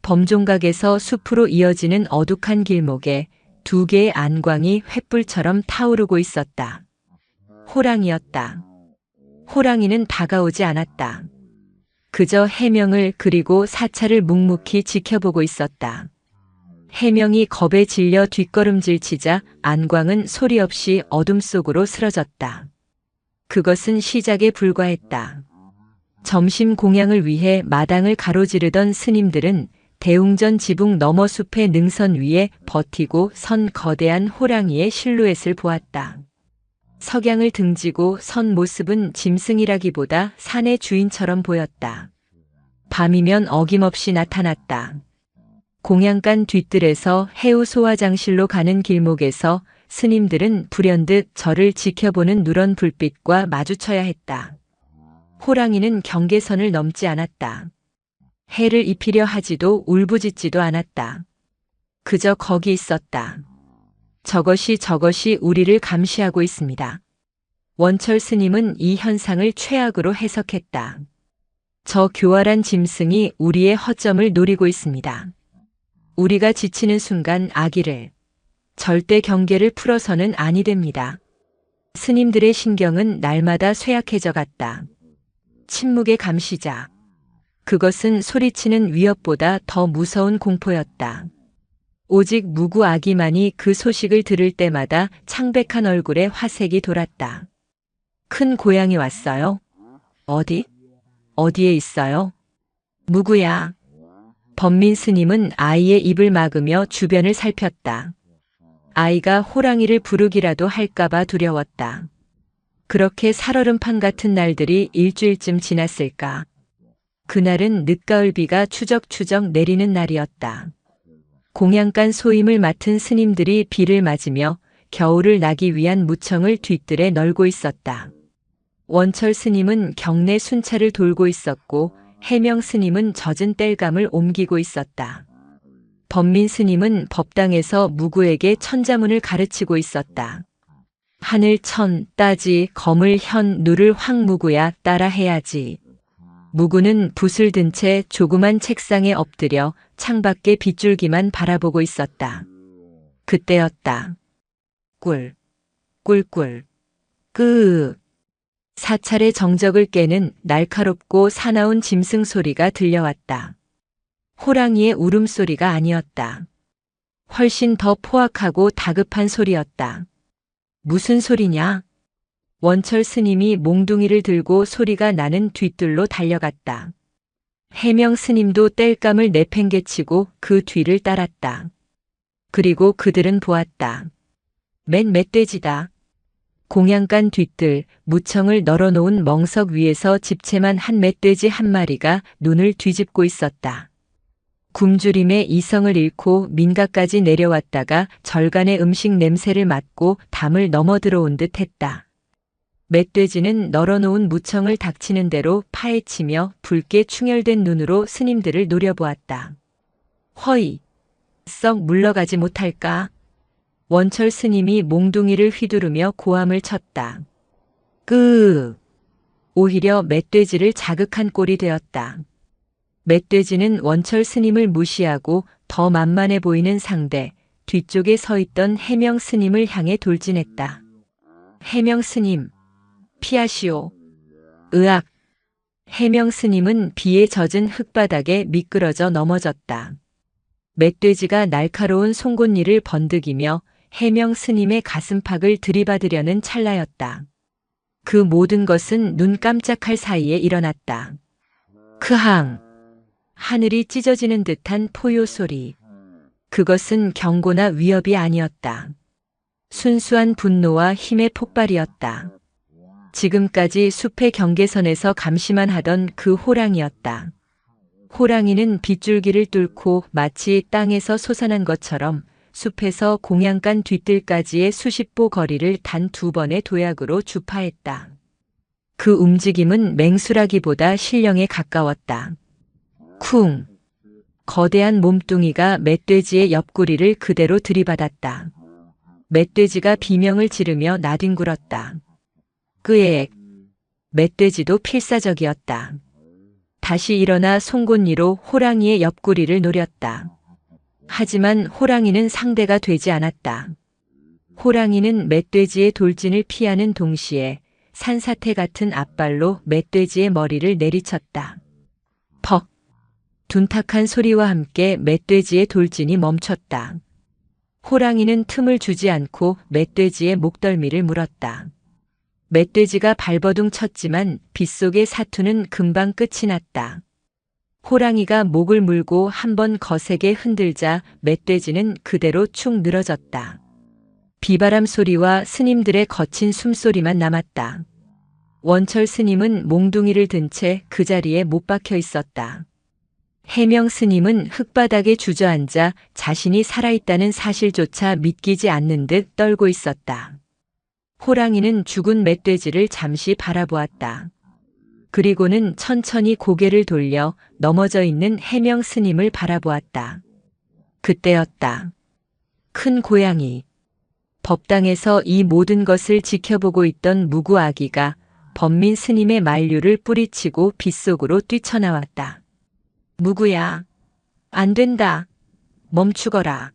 범종각에서 숲으로 이어지는 어둑한 길목에 두 개의 안광이 횃불처럼 타오르고 있었다. 호랑이였다. 호랑이는 다가오지 않았다. 그저 해명을 그리고 사찰을 묵묵히 지켜보고 있었다. 해명이 겁에 질려 뒷걸음질 치자 안광은 소리 없이 어둠 속으로 쓰러졌다. 그것은 시작에 불과했다. 점심 공양을 위해 마당을 가로지르던 스님들은 대웅전 지붕 너머 숲의 능선 위에 버티고 선 거대한 호랑이의 실루엣을 보았다. 석양을 등지고 선 모습은 짐승이라기보다 산의 주인처럼 보였다. 밤이면 어김없이 나타났다. 공양간 뒤뜰에서 해우 소화장실로 가는 길목에서 스님들은 불현듯 저를 지켜보는 누런 불빛과 마주쳐야 했다. 호랑이는 경계선을 넘지 않았다. 해를 입히려 하지도 울부짖지도 않았다. 그저 거기 있었다. 저것이 우리를 감시하고 있습니다. 원철 스님은 이 현상을 최악으로 해석했다. 저 교활한 짐승이 우리의 허점을 노리고 있습니다. 우리가 지치는 순간 아기를 절대 경계를 풀어서는 아니 됩니다. 스님들의 신경은 날마다 쇠약해져 갔다. 침묵의 감시자. 그것은 소리치는 위협보다 더 무서운 공포였다. 오직 무구 아기만이 그 소식을 들을 때마다 창백한 얼굴에 화색이 돌았다. 큰 고양이 왔어요? 어디? 어디에 있어요? 무구야. 범민 스님은 아이의 입을 막으며 주변을 살폈다. 아이가 호랑이를 부르기라도 할까봐 두려웠다. 그렇게 살얼음판 같은 날들이 일주일쯤 지났을까. 그날은 늦가을 비가 추적추적 내리는 날이었다. 공양간 소임을 맡은 스님들이 비를 맞으며 겨울을 나기 위한 무청을 뒤뜰에 널고 있었다. 원철 스님은 경내 순찰을 돌고 있었고 해명 스님은 젖은 땔감을 옮기고 있었다. 범민 스님은 법당에서 무구에게 천자문을 가르치고 있었다. 하늘 천, 따지, 거물 현, 누를 황 무구야 따라 해야지. 무구는 붓을 든 채 조그만 책상에 엎드려 창밖의 빗줄기만 바라보고 있었다. 그때였다. 꿀, 꿀꿀, 끄으. 사찰의 정적을 깨는 날카롭고 사나운 짐승 소리가 들려왔다. 호랑이의 울음소리가 아니었다. 훨씬 더 포악하고 다급한 소리였다. 무슨 소리냐? 원철 스님이 몽둥이를 들고 소리가 나는 뒤뜰로 달려갔다. 해명 스님도 땔감을 내팽개치고 그 뒤를 따랐다. 그리고 그들은 보았다. 맨 멧돼지다. 공양간 뒤뜰, 무청을 널어놓은 멍석 위에서 집채만 한 멧돼지 한 마리가 눈을 뒤집고 있었다. 굶주림에 이성을 잃고 민가까지 내려왔다가 절간의 음식 냄새를 맡고 담을 넘어 들어온 듯 했다. 멧돼지는 널어놓은 무청을 닥치는 대로 파헤치며 붉게 충혈된 눈으로 스님들을 노려보았다. 허이! 썩 물러가지 못할까? 원철 스님이 몽둥이를 휘두르며 고함을 쳤다. 끄으! 오히려 멧돼지를 자극한 꼴이 되었다. 멧돼지는 원철 스님을 무시하고 더 만만해 보이는 상대, 뒤쪽에 서 있던 해명 스님을 향해 돌진했다. 해명 스님, 피하시오. 으악! 해명 스님은 비에 젖은 흙바닥에 미끄러져 넘어졌다. 멧돼지가 날카로운 송곳니를 번득이며 해명 스님의 가슴팍을 들이받으려는 찰나였다. 그 모든 것은 눈 깜짝할 사이에 일어났다. 크항! 하늘이 찢어지는 듯한 포효 소리. 그것은 경고나 위협이 아니었다. 순수한 분노와 힘의 폭발이었다. 지금까지 숲의 경계선에서 감시만 하던 그 호랑이였다. 호랑이는 빗줄기를 뚫고 마치 땅에서 솟아난 것처럼 숲에서 공양간 뒤뜰까지의 수십 보 거리를 단 2번의 도약으로 주파했다. 그 움직임은 맹수라기보다 신령에 가까웠다. 쿵! 거대한 몸뚱이가 멧돼지의 옆구리를 그대로 들이받았다. 멧돼지가 비명을 지르며 나뒹굴었다. 끄액! 멧돼지도 필사적이었다. 다시 일어나 송곳니로 호랑이의 옆구리를 노렸다. 하지만 호랑이는 상대가 되지 않았다. 호랑이는 멧돼지의 돌진을 피하는 동시에 산사태 같은 앞발로 멧돼지의 머리를 내리쳤다. 퍽! 둔탁한 소리와 함께 멧돼지의 돌진이 멈췄다. 호랑이는 틈을 주지 않고 멧돼지의 목덜미를 물었다. 멧돼지가 발버둥 쳤지만 빗속의 사투는 금방 끝이 났다. 호랑이가 목을 물고 한번 거세게 흔들자 멧돼지는 그대로 축 늘어졌다. 비바람 소리와 스님들의 거친 숨소리만 남았다. 원철 스님은 몽둥이를 든 채 그 자리에 못 박혀 있었다. 해명 스님은 흙바닥에 주저앉아 자신이 살아있다는 사실조차 믿기지 않는 듯 떨고 있었다. 호랑이는 죽은 멧돼지를 잠시 바라보았다. 그리고는 천천히 고개를 돌려 넘어져 있는 해명 스님을 바라보았다. 그때였다. 큰 고양이. 법당에서 이 모든 것을 지켜보고 있던 무구 아기가 범민 스님의 만류를 뿌리치고 빗속으로 뛰쳐나왔다. 무구야, 안 된다. 멈추거라.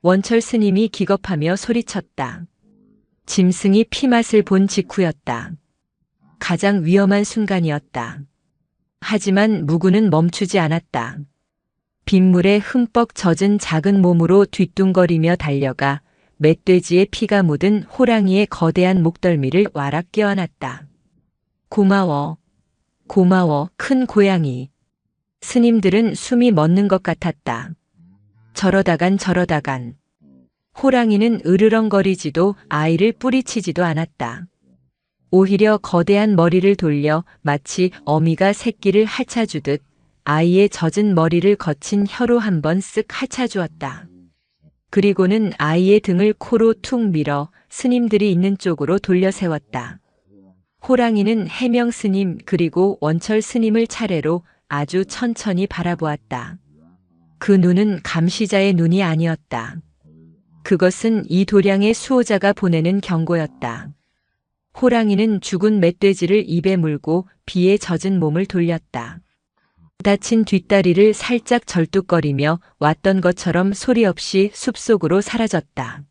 원철 스님이 기겁하며 소리쳤다. 짐승이 피맛을 본 직후였다. 가장 위험한 순간이었다. 하지만 무구는 멈추지 않았다. 빗물에 흠뻑 젖은 작은 몸으로 뒤뚱거리며 달려가 멧돼지의 피가 묻은 호랑이의 거대한 목덜미를 와락 껴안았다. 고마워. 고마워, 큰 고양이. 스님들은 숨이 멎는 것 같았다. 저러다간. 호랑이는 으르렁거리지도 아이를 뿌리치지도 않았다. 오히려 거대한 머리를 돌려 마치 어미가 새끼를 핥아주듯 아이의 젖은 머리를 거친 혀로 한번 쓱 핥아주었다. 그리고는 아이의 등을 코로 툭 밀어 스님들이 있는 쪽으로 돌려 세웠다. 호랑이는 해명 스님 그리고 원철 스님을 차례로 아주 천천히 바라보았다. 그 눈은 감시자의 눈이 아니었다. 그것은 이 도량의 수호자가 보내는 경고였다. 호랑이는 죽은 멧돼지를 입에 물고 비에 젖은 몸을 돌렸다. 다친 뒷다리를 살짝 절뚝거리며 왔던 것처럼 소리 없이 숲속으로 사라졌다.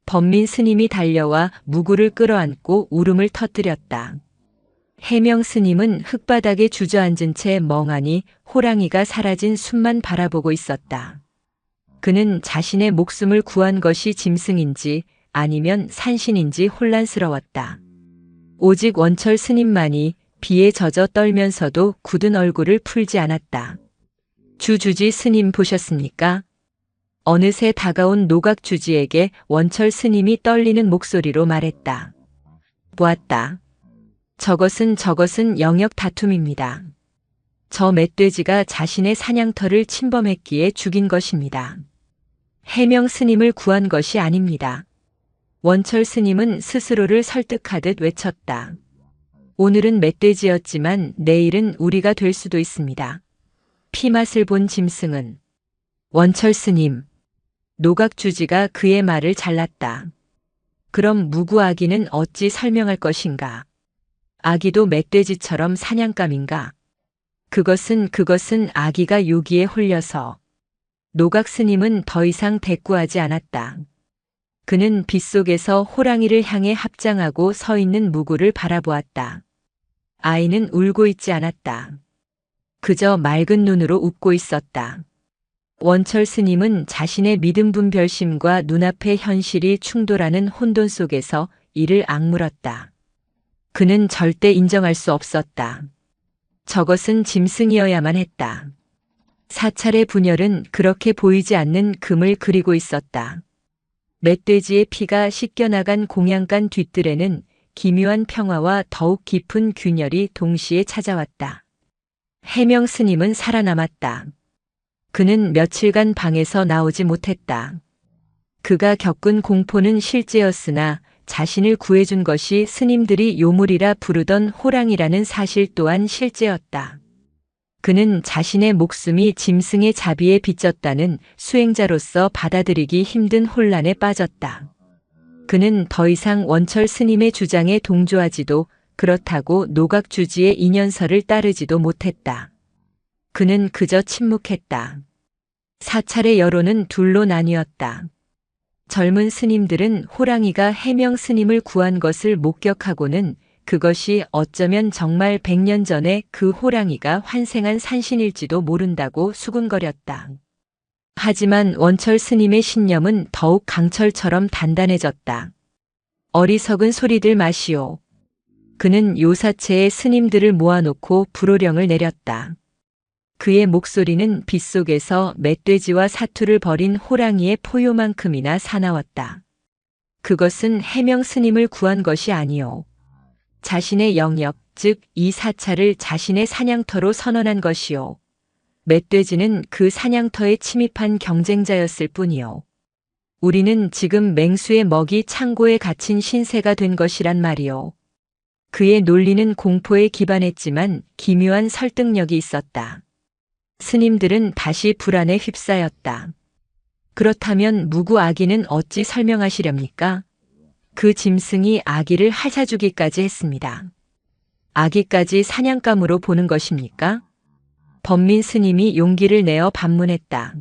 범민 스님이 달려와 무구를 끌어안고 울음을 터뜨렸다. 해명 스님은 흙바닥에 주저앉은 채 멍하니 호랑이가 사라진 숲만 바라보고 있었다. 그는 자신의 목숨을 구한 것이 짐승인지 아니면 산신인지 혼란스러웠다. 오직 원철 스님만이 비에 젖어 떨면서도 굳은 얼굴을 풀지 않았다. 주주지 스님 보셨습니까? 어느새 다가온 노각주지에게 원철 스님이 떨리는 목소리로 말했다. 보았다. 저것은 영역 다툼입니다. 저 멧돼지가 자신의 사냥터를 침범했기에 죽인 것입니다. 해명 스님을 구한 것이 아닙니다. 원철 스님은 스스로를 설득하듯 외쳤다. 오늘은 멧돼지였지만 내일은 우리가 될 수도 있습니다. 피맛을 본 짐승은. 원철 스님. 노각주지가 그의 말을 잘랐다. 그럼 무구 아기는 어찌 설명할 것인가? 아기도 멧돼지처럼 사냥감인가? 그것은 아기가 요기에 홀려서. 노각 스님은 더 이상 대꾸하지 않았다. 그는 빗속에서 호랑이를 향해 합장하고 서 있는 무구를 바라보았다. 아이는 울고 있지 않았다. 그저 맑은 눈으로 웃고 있었다. 원철 스님은 자신의 믿음분별심과 눈앞의 현실이 충돌하는 혼돈 속에서 이를 악물었다. 그는 절대 인정할 수 없었다. 저것은 짐승이어야만 했다. 사찰의 분열은 그렇게 보이지 않는 금을 그리고 있었다. 멧돼지의 피가 씻겨나간 공양간 뒷뜰에는 기묘한 평화와 더욱 깊은 균열이 동시에 찾아왔다. 해명 스님은 살아남았다. 그는 며칠간 방에서 나오지 못했다. 그가 겪은 공포는 실제였으나 자신을 구해준 것이 스님들이 요물이라 부르던 호랑이라는 사실 또한 실제였다. 그는 자신의 목숨이 짐승의 자비에 비쳤다는 수행자로서 받아들이기 힘든 혼란에 빠졌다. 그는 더 이상 원철 스님의 주장에 동조하지도 그렇다고 노각주지의 인연설을 따르지도 못했다. 그는 그저 침묵했다. 사찰의 여론은 둘로 나뉘었다. 젊은 스님들은 호랑이가 해명 스님을 구한 것을 목격하고는 그것이 어쩌면 정말 100년 전에 그 호랑이가 환생한 산신일지도 모른다고 수군거렸다. 하지만 원철 스님의 신념은 더욱 강철처럼 단단해졌다. 어리석은 소리들 마시오. 그는 요사체에 스님들을 모아놓고 불호령을 내렸다. 그의 목소리는 빗속에서 멧돼지와 사투를 벌인 호랑이의 포효만큼이나 사나웠다. 그것은 해명 스님을 구한 것이 아니오. 자신의 영역, 즉 이 사찰을 자신의 사냥터로 선언한 것이오. 멧돼지는 그 사냥터에 침입한 경쟁자였을 뿐이오. 우리는 지금 맹수의 먹이 창고에 갇힌 신세가 된 것이란 말이오. 그의 논리는 공포에 기반했지만 기묘한 설득력이 있었다. 스님들은 다시 불안에 휩싸였다. 그렇다면 무구 아기는 어찌 설명하시렵니까? 그 짐승이 아기를 핥아 주기까지 했습니다. 아기까지 사냥감으로 보는 것입니까? 범민 스님이 용기를 내어 반문했다.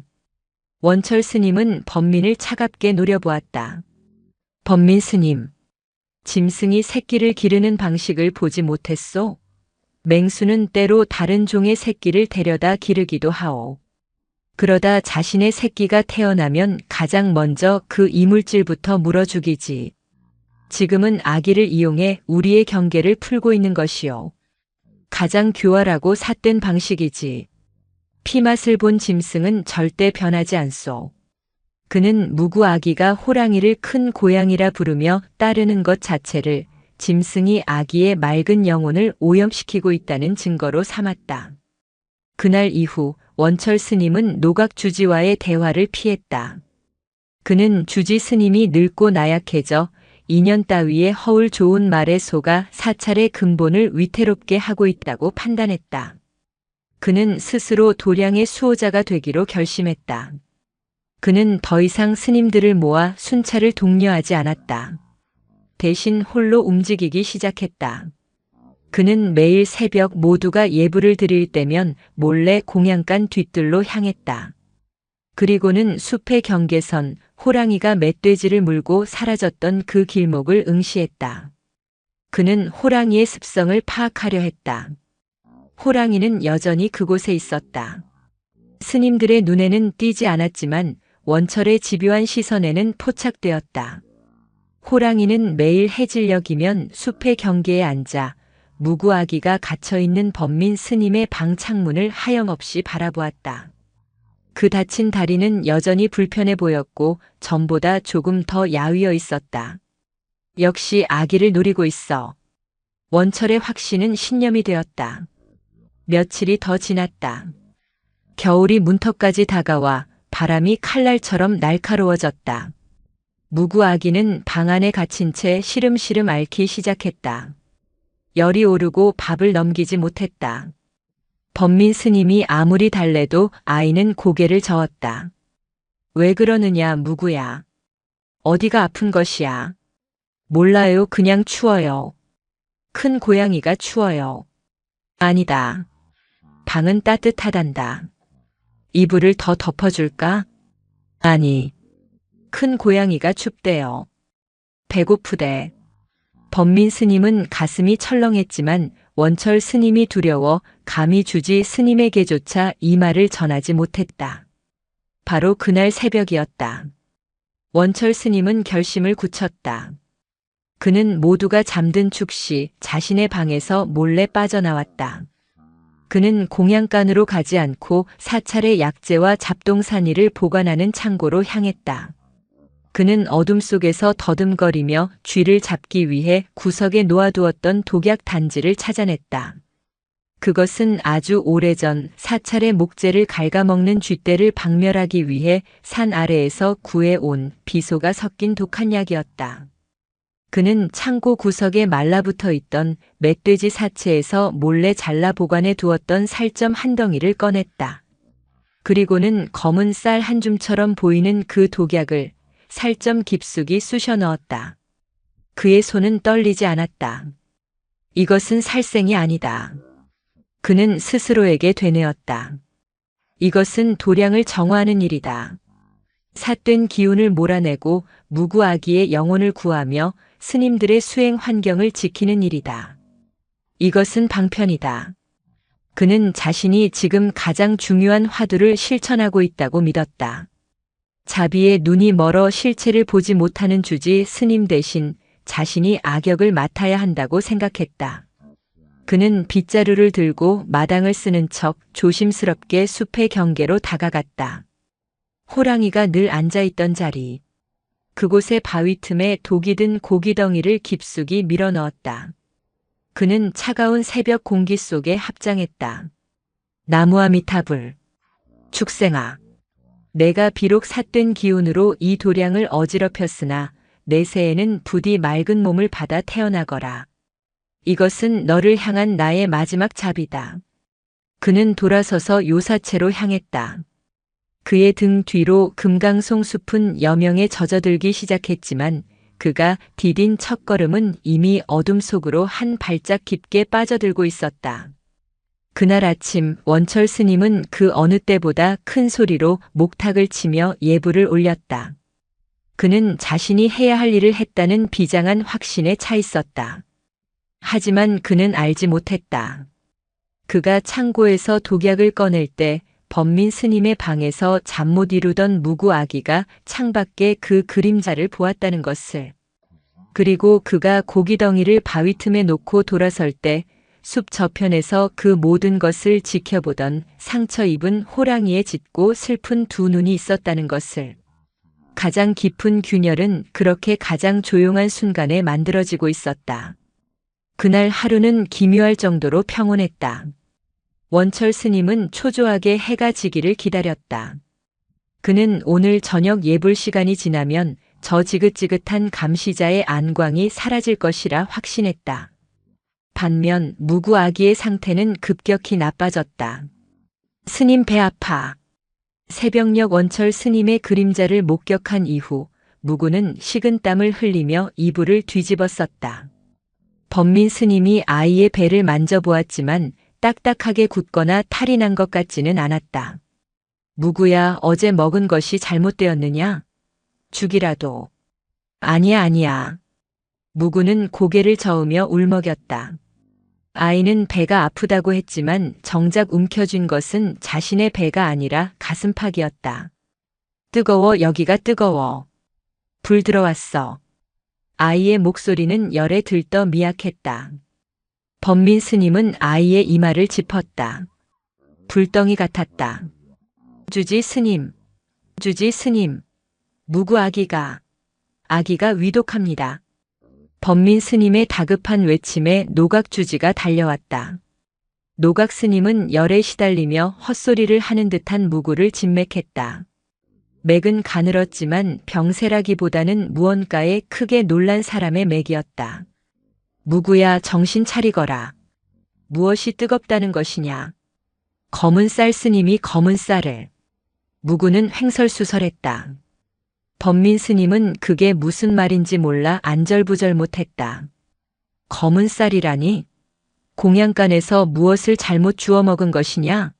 원철 스님은 범민을 차갑게 노려보았다. 범민 스님, 짐승이 새끼를 기르는 방식을 보지 못했소? 맹수는 때로 다른 종의 새끼를 데려다 기르기도 하오. 그러다 자신의 새끼가 태어나면 가장 먼저 그 이물질부터 물어 죽이지. 지금은 아기를 이용해 우리의 경계를 풀고 있는 것이오. 가장 교활하고 삿된 방식이지. 피맛을 본 짐승은 절대 변하지 않소. 그는 무구 아기가 호랑이를 큰 고양이라 부르며 따르는 것 자체를 짐승이 아기의 맑은 영혼을 오염시키고 있다는 증거로 삼았다. 그날 이후 원철 스님은 노각 주지와의 대화를 피했다. 그는 주지 스님이 늙고 나약해져 인연 따위의 허울 좋은 말에 속아 사찰의 근본을 위태롭게 하고 있다고 판단했다. 그는 스스로 도량의 수호자가 되기로 결심했다. 그는 더 이상 스님들을 모아 순찰을 독려하지 않았다. 대신 홀로 움직이기 시작했다. 그는 매일 새벽 모두가 예불을 드릴 때면 몰래 공양간 뒤뜰로 향했다. 그리고는 숲의 경계선, 호랑이가 멧돼지를 물고 사라졌던 그 길목을 응시했다. 그는 호랑이의 습성을 파악하려 했다. 호랑이는 여전히 그곳에 있었다. 스님들의 눈에는 띄지 않았지만 원철의 집요한 시선에는 포착되었다. 호랑이는 매일 해질녘이면 숲의 경계에 앉아 무구아기가 갇혀있는 범민 스님의 방 창문을 하염없이 바라보았다. 그 다친 다리는 여전히 불편해 보였고 전보다 조금 더 야위어 있었다. 역시 아기를 노리고 있어. 원철의 확신은 신념이 되었다. 며칠이 더 지났다. 겨울이 문턱까지 다가와 바람이 칼날처럼 날카로워졌다. 무구아기는 방 안에 갇힌 채 시름시름 앓기 시작했다. 열이 오르고 밥을 넘기지 못했다. 범민 스님이 아무리 달래도 아이는 고개를 저었다. 왜 그러느냐 무구야. 어디가 아픈 것이야. 몰라요. 그냥 추워요. 큰 고양이가 추워요. 아니다. 방은 따뜻하단다. 이불을 더 덮어줄까? 아니. 큰 고양이가 춥대요. 배고프대. 범민 스님은 가슴이 철렁했지만 원철 스님이 두려워 감히 주지 스님에게조차 이 말을 전하지 못했다. 바로 그날 새벽이었다. 원철 스님은 결심을 굳혔다. 그는 모두가 잠든 축시 자신의 방에서 몰래 빠져나왔다. 그는 공양간으로 가지 않고 사찰의 약재와 잡동사니를 보관하는 창고로 향했다. 그는 어둠 속에서 더듬거리며 쥐를 잡기 위해 구석에 놓아두었던 독약 단지를 찾아냈다. 그것은 아주 오래전 사찰의 목재를 갉아먹는 쥐떼를 박멸하기 위해 산 아래에서 구해온 비소가 섞인 독한 약이었다. 그는 창고 구석에 말라붙어 있던 멧돼지 사체에서 몰래 잘라 보관해 두었던 살점 한 덩이를 꺼냈다. 그리고는 검은 쌀 한 줌처럼 보이는 그 독약을 살점 깊숙이 쑤셔 넣었다. 그의 손은 떨리지 않았다. 이것은 살생이 아니다. 그는 스스로에게 되뇌었다. 이것은 도량을 정화하는 일이다. 삿된 기운을 몰아내고 무구아기의 영혼을 구하며 스님들의 수행 환경을 지키는 일이다. 이것은 방편이다. 그는 자신이 지금 가장 중요한 화두를 실천하고 있다고 믿었다. 자비의 눈이 멀어 실체를 보지 못하는 주지 스님 대신 자신이 악역을 맡아야 한다고 생각했다. 그는 빗자루를 들고 마당을 쓰는 척 조심스럽게 숲의 경계로 다가갔다. 호랑이가 늘 앉아있던 자리. 그곳의 바위 틈에 독이 든 고기덩이를 깊숙이 밀어 넣었다. 그는 차가운 새벽 공기 속에 합장했다. 나무아미타불. 축생아. 내가 비록 삿된 기운으로 이 도량을 어지럽혔으나 내세에는 부디 맑은 몸을 받아 태어나거라. 이것은 너를 향한 나의 마지막 자비다. 그는 돌아서서 요사체로 향했다. 그의 등 뒤로 금강송 숲은 여명에 젖어들기 시작했지만 그가 디딘 첫걸음은 이미 어둠 속으로 한 발짝 깊게 빠져들고 있었다. 그날 아침 원철 스님은 그 어느 때보다 큰 소리로 목탁을 치며 예불을 올렸다. 그는 자신이 해야 할 일을 했다는 비장한 확신에 차 있었다. 하지만 그는 알지 못했다. 그가 창고에서 독약을 꺼낼 때 범민 스님의 방에서 잠 못 이루던 무구 아기가 창밖에 그 그림자를 보았다는 것을. 그리고 그가 고기덩이를 바위 틈에 놓고 돌아설 때 숲 저편에서 그 모든 것을 지켜보던 상처 입은 호랑이의 짙고 슬픈 두 눈이 있었다는 것을. 가장 깊은 균열은 그렇게 가장 조용한 순간에 만들어지고 있었다. 그날 하루는 기묘할 정도로 평온했다. 원철 스님은 초조하게 해가 지기를 기다렸다. 그는 오늘 저녁 예불 시간이 지나면 저 지긋지긋한 감시자의 안광이 사라질 것이라 확신했다. 반면 무구 아기의 상태는 급격히 나빠졌다. 스님 배 아파. 새벽녘 원철 스님의 그림자를 목격한 이후 무구는 식은땀을 흘리며 이불을 뒤집었었다. 범민 스님이 아이의 배를 만져보았지만 딱딱하게 굳거나 탈이 난 것 같지는 않았다. 무구야, 어제 먹은 것이 잘못되었느냐? 죽이라도. 아니야, 아니야. 무구는 고개를 저으며 울먹였다. 아이는 배가 아프다고 했지만 정작 움켜쥔 것은 자신의 배가 아니라 가슴팍이었다. 뜨거워, 여기가 뜨거워. 불 들어왔어. 아이의 목소리는 열에 들떠 미약했다. 범민 스님은 아이의 이마를 짚었다. 불덩이 같았다. 주지 스님, 주지 스님, 무구 아기가 위독합니다. 범민 스님의 다급한 외침에 노각 주지가 달려왔다. 노각 스님은 열에 시달리며 헛소리를 하는 듯한 무구를 진맥했다. 맥은 가늘었지만 병세라기보다는 무언가에 크게 놀란 사람의 맥이었다. 무구야, 정신 차리거라. 무엇이 뜨겁다는 것이냐. 검은 쌀 스님이 검은 쌀을. 무구는 횡설수설했다. 범민 스님은 그게 무슨 말인지 몰라 안절부절 못했다. 검은 쌀이라니? 공양간에서 무엇을 잘못 주워 먹은 것이냐?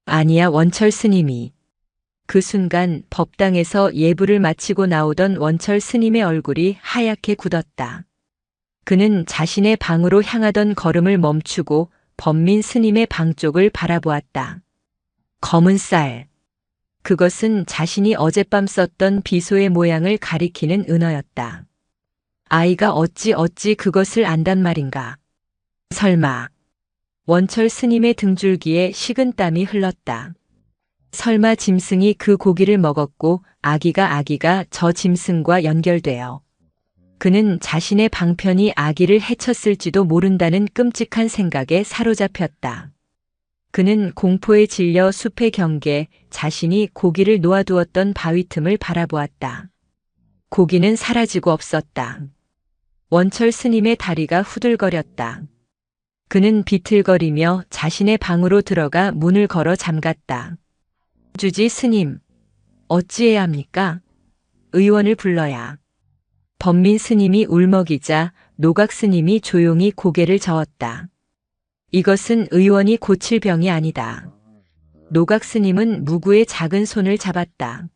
아니야, 원철 스님이. 그 순간 법당에서 예불을 마치고 나오던 원철 스님의 얼굴이 하얗게 굳었다. 그는 자신의 방으로 향하던 걸음을 멈추고 범민 스님의 방 쪽을 바라보았다. 검은 쌀. 그것은 자신이 어젯밤 썼던 비소의 모양을 가리키는 은어였다. 아이가 어찌 그것을 안단 말인가. 설마. 원철 스님의 등줄기에 식은땀이 흘렀다. 설마 짐승이 그 고기를 먹었고 아기가 저 짐승과 연결되어. 그는 자신의 방편이 아기를 해쳤을지도 모른다는 끔찍한 생각에 사로잡혔다. 그는 공포에 질려 숲의 경계, 자신이 고기를 놓아두었던 바위 틈을 바라보았다. 고기는 사라지고 없었다. 원철 스님의 다리가 후들거렸다. 그는 비틀거리며 자신의 방으로 들어가 문을 걸어 잠갔다. 주지 스님, 어찌해야 합니까? 의원을 불러야. 범민 스님이 울먹이자 노각 스님이 조용히 고개를 저었다. 이것은 의원이 고칠 병이 아니다. 노각 스님은 무구의 작은 손을 잡았다.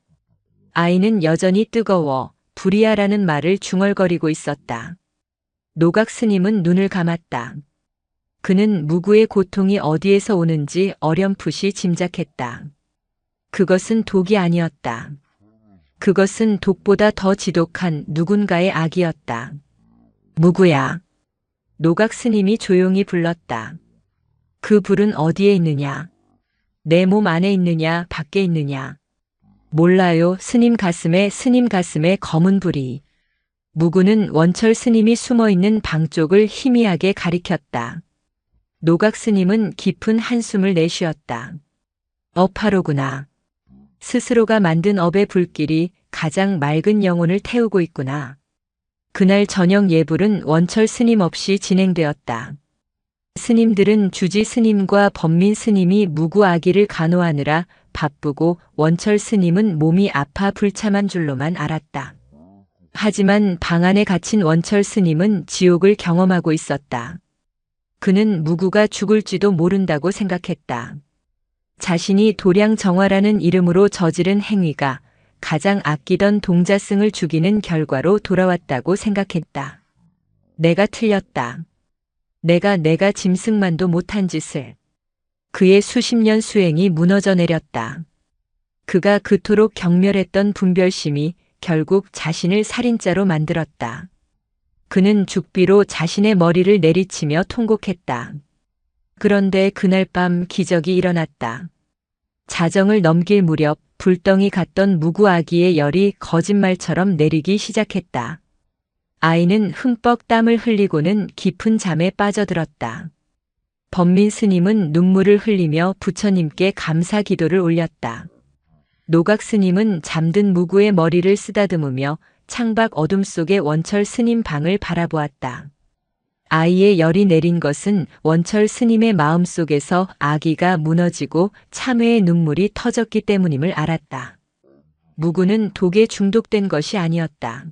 아이는 여전히 뜨거워 불이야라는 말을 중얼거리고 있었다. 노각 스님은 눈을 감았다. 그는 무구의 고통이 어디에서 오는지 어렴풋이 짐작했다. 그것은 독이 아니었다. 그것은 독보다 더 지독한 누군가의 악이었다. 무구야. 노각 스님이 조용히 불렀다. 그 불은 어디에 있느냐? 내 몸 안에 있느냐, 밖에 있느냐? 몰라요. 스님 가슴에 검은 불이. 무구는 원철 스님이 숨어 있는 방 쪽을 희미하게 가리켰다. 노각 스님은 깊은 한숨을 내쉬었다. 업하로구나. 스스로가 만든 업의 불길이 가장 맑은 영혼을 태우고 있구나. 그날 저녁 예불은 원철 스님 없이 진행되었다. 스님들은 주지 스님과 법민 스님이 무구 아기를 간호하느라 바쁘고 원철 스님은 몸이 아파 불참한 줄로만 알았다. 하지만 방 안에 갇힌 원철 스님은 지옥을 경험하고 있었다. 그는 무구가 죽을지도 모른다고 생각했다. 자신이 도량정화라는 이름으로 저지른 행위가 가장 아끼던 동자승을 죽이는 결과로 돌아왔다고 생각했다. 내가 틀렸다. 내가 짐승만도 못한 짓을. 그의 수십 년 수행이 무너져 내렸다. 그가 그토록 경멸했던 분별심이 결국 자신을 살인자로 만들었다. 그는 죽비로 자신의 머리를 내리치며 통곡했다. 그런데 그날 밤 기적이 일어났다. 자정을 넘길 무렵 불덩이 같던 무구 아기의 열이 거짓말처럼 내리기 시작했다. 아이는 흠뻑 땀을 흘리고는 깊은 잠에 빠져들었다. 법민 스님은 눈물을 흘리며 부처님께 감사 기도를 올렸다. 노각 스님은 잠든 무구의 머리를 쓰다듬으며 창밖 어둠 속의 원철 스님 방을 바라보았다. 아이의 열이 내린 것은 원철 스님의 마음속에서 아기가 무너지고 참회의 눈물이 터졌기 때문임을 알았다. 무구는 독에 중독된 것이 아니었다.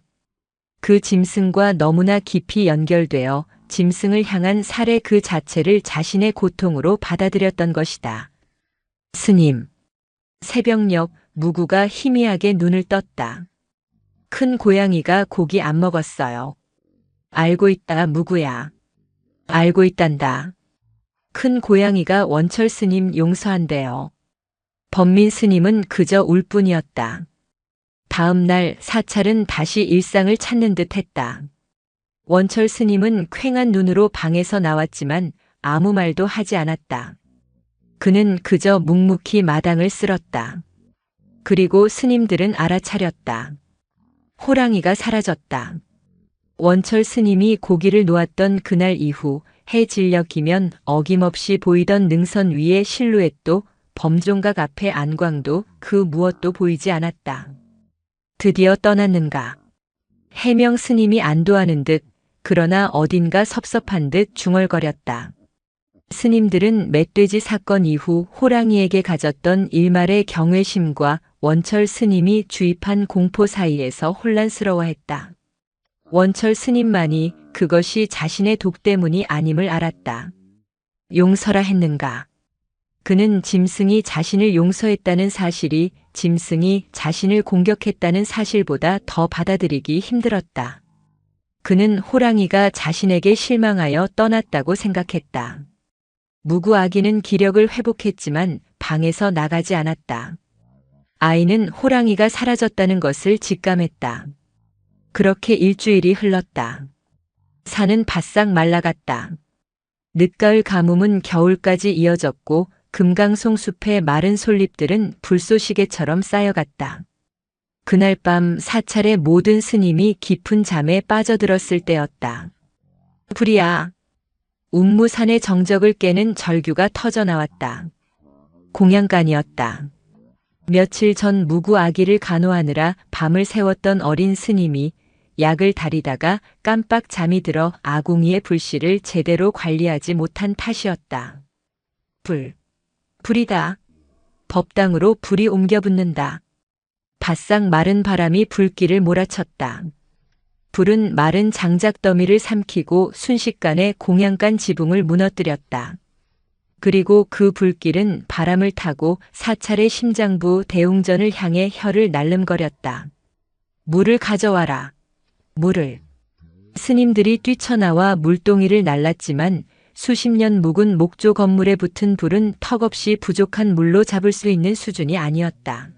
그 짐승과 너무나 깊이 연결되어 짐승을 향한 살해 그 자체를 자신의 고통으로 받아들였던 것이다. 스님. 새벽녘 무구가 희미하게 눈을 떴다. 큰 고양이가 고기 안 먹었어요. 알고 있다, 무구야. 알고 있단다. 큰 고양이가 원철 스님 용서한대요. 법민 스님은 그저 울 뿐이었다. 다음 날 사찰은 다시 일상을 찾는 듯 했다. 원철 스님은 퀭한 눈으로 방에서 나왔지만 아무 말도 하지 않았다. 그는 그저 묵묵히 마당을 쓸었다. 그리고 스님들은 알아차렸다. 호랑이가 사라졌다. 원철 스님이 고기를 놓았던 그날 이후 해 질녘이면 어김없이 보이던 능선 위의 실루엣도 범종각 앞의 안광도 그 무엇도 보이지 않았다. 드디어 떠났는가. 해명 스님이 안도하는 듯 그러나 어딘가 섭섭한 듯 중얼거렸다. 스님들은 멧돼지 사건 이후 호랑이에게 가졌던 일말의 경외심과 원철 스님이 주입한 공포 사이에서 혼란스러워했다. 원철 스님만이 그것이 자신의 독 때문이 아님을 알았다. 용서라 했는가. 그는 짐승이 자신을 용서했다는 사실이 짐승이 자신을 공격했다는 사실보다 더 받아들이기 힘들었다. 그는 호랑이가 자신에게 실망하여 떠났다고 생각했다. 무구 아기는 기력을 회복했지만 방에서 나가지 않았다. 아이는 호랑이가 사라졌다는 것을 직감했다. 그렇게 일주일이 흘렀다. 산은 바싹 말라갔다. 늦가을 가뭄은 겨울까지 이어졌고 금강송 숲의 마른 솔잎들은 불쏘시개처럼 쌓여갔다. 그날 밤 사찰의 모든 스님이 깊은 잠에 빠져들었을 때였다. 불이야. 운무산의 정적을 깨는 절규가 터져나왔다. 공양간이었다. 며칠 전 무구 아기를 간호하느라 밤을 새웠던 어린 스님이 약을 다리다가 깜빡 잠이 들어 아궁이의 불씨를 제대로 관리하지 못한 탓이었다. 불이다. 법당으로 불이 옮겨 붙는다. 바싹 마른 바람이 불길을 몰아쳤다. 불은 마른 장작 더미를 삼키고 순식간에 공양간 지붕을 무너뜨렸다. 그리고 그 불길은 바람을 타고 사찰의 심장부 대웅전을 향해 혀를 날름거렸다. 물을 가져와라. 물을. 스님들이 뛰쳐나와 물동이를 날랐지만 수십 년 묵은 목조 건물에 붙은 불은 턱없이 부족한 물로 잡을 수 있는 수준이 아니었다.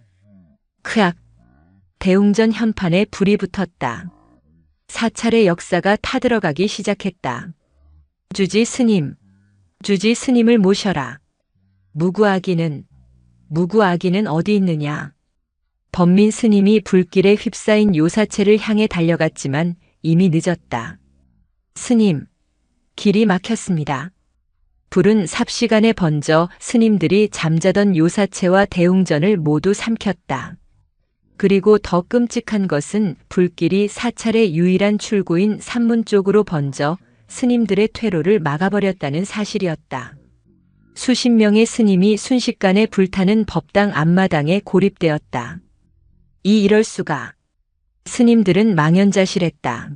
크악. 대웅전 현판에 불이 붙었다. 사찰의 역사가 타들어가기 시작했다. 주지 스님을 모셔라. 무구아기는 어디 있느냐? 범민 스님이 불길에 휩싸인 요사체를 향해 달려갔지만 이미 늦었다. 스님, 길이 막혔습니다. 불은 삽시간에 번져 스님들이 잠자던 요사체와 대웅전을 모두 삼켰다. 그리고 더 끔찍한 것은 불길이 사찰의 유일한 출구인 산문 쪽으로 번져 스님들의 퇴로를 막아버렸다는 사실이었다. 수십 명의 스님이 순식간에 불타는 법당 앞마당에 고립되었다. 이럴 수가. 스님들은 망연자실했다.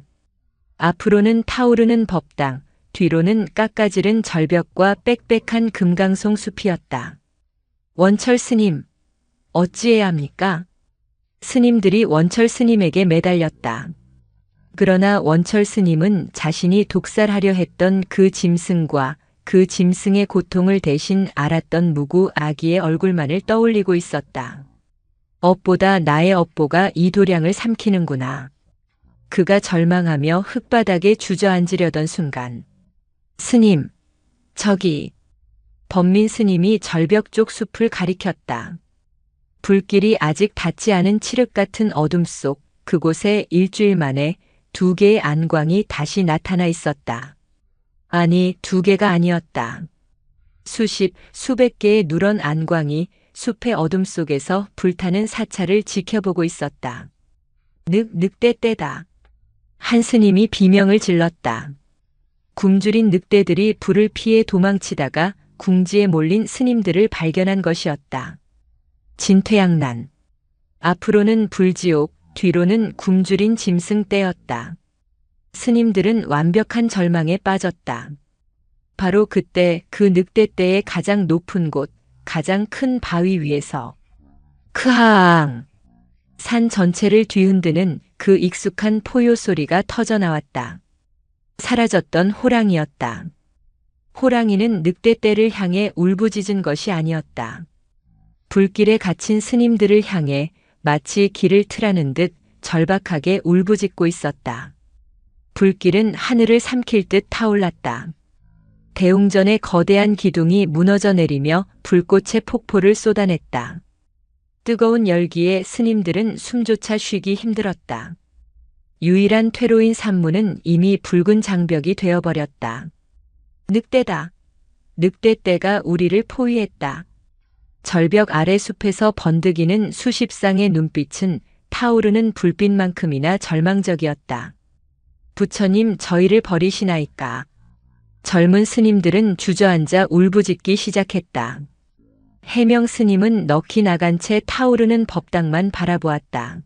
앞으로는 타오르는 법당, 뒤로는 깎아지른 절벽과 빽빽한 금강송 숲이었다. 원철 스님, 어찌해야 합니까? 스님들이 원철 스님에게 매달렸다. 그러나 원철 스님은 자신이 독살하려 했던 그 짐승과 그 짐승의 고통을 대신 알았던 무구 아기의 얼굴만을 떠올리고 있었다. 업보다 나의 업보가 이 도량을 삼키는구나. 그가 절망하며 흙바닥에 주저앉으려던 순간. 스님, 저기. 범민 스님이 절벽 쪽 숲을 가리켰다. 불길이 아직 닿지 않은 칠흑 같은 어둠 속 그곳에 일주일 만에 2개의 안광이 다시 나타나 있었다. 아니, 2개가 아니었다. 수백 개의 누런 안광이 숲의 어둠 속에서 불타는 사찰을 지켜보고 있었다. 늑대떼다. 한 스님이 비명을 질렀다. 굶주린 늑대들이 불을 피해 도망치다가 궁지에 몰린 스님들을 발견한 것이었다. 진퇴양난. 앞으로는 불지옥, 뒤로는 굶주린 짐승 떼였다. 스님들은 완벽한 절망에 빠졌다. 바로 그때 그 늑대떼의 가장 높은 곳, 가장 큰 바위 위에서 크하앙! 산 전체를 뒤흔드는 그 익숙한 포효 소리가 터져나왔다. 사라졌던 호랑이였다. 호랑이는 늑대떼를 향해 울부짖은 것이 아니었다. 불길에 갇힌 스님들을 향해 마치 길을 트라는 듯 절박하게 울부짖고 있었다. 불길은 하늘을 삼킬 듯 타올랐다. 대웅전의 거대한 기둥이 무너져 내리며 불꽃의 폭포를 쏟아냈다. 뜨거운 열기에 스님들은 숨조차 쉬기 힘들었다. 유일한 퇴로인 산문은 이미 붉은 장벽이 되어버렸다. 늑대다. 늑대떼가 우리를 포위했다. 절벽 아래 숲에서 번득이는 수십 쌍의 눈빛은 타오르는 불빛만큼이나 절망적이었다. 부처님, 저희를 버리시나이까. 젊은 스님들은 주저앉아 울부짖기 시작했다. 해명 스님은 넋이 나간 채 타오르는 법당만 바라보았다.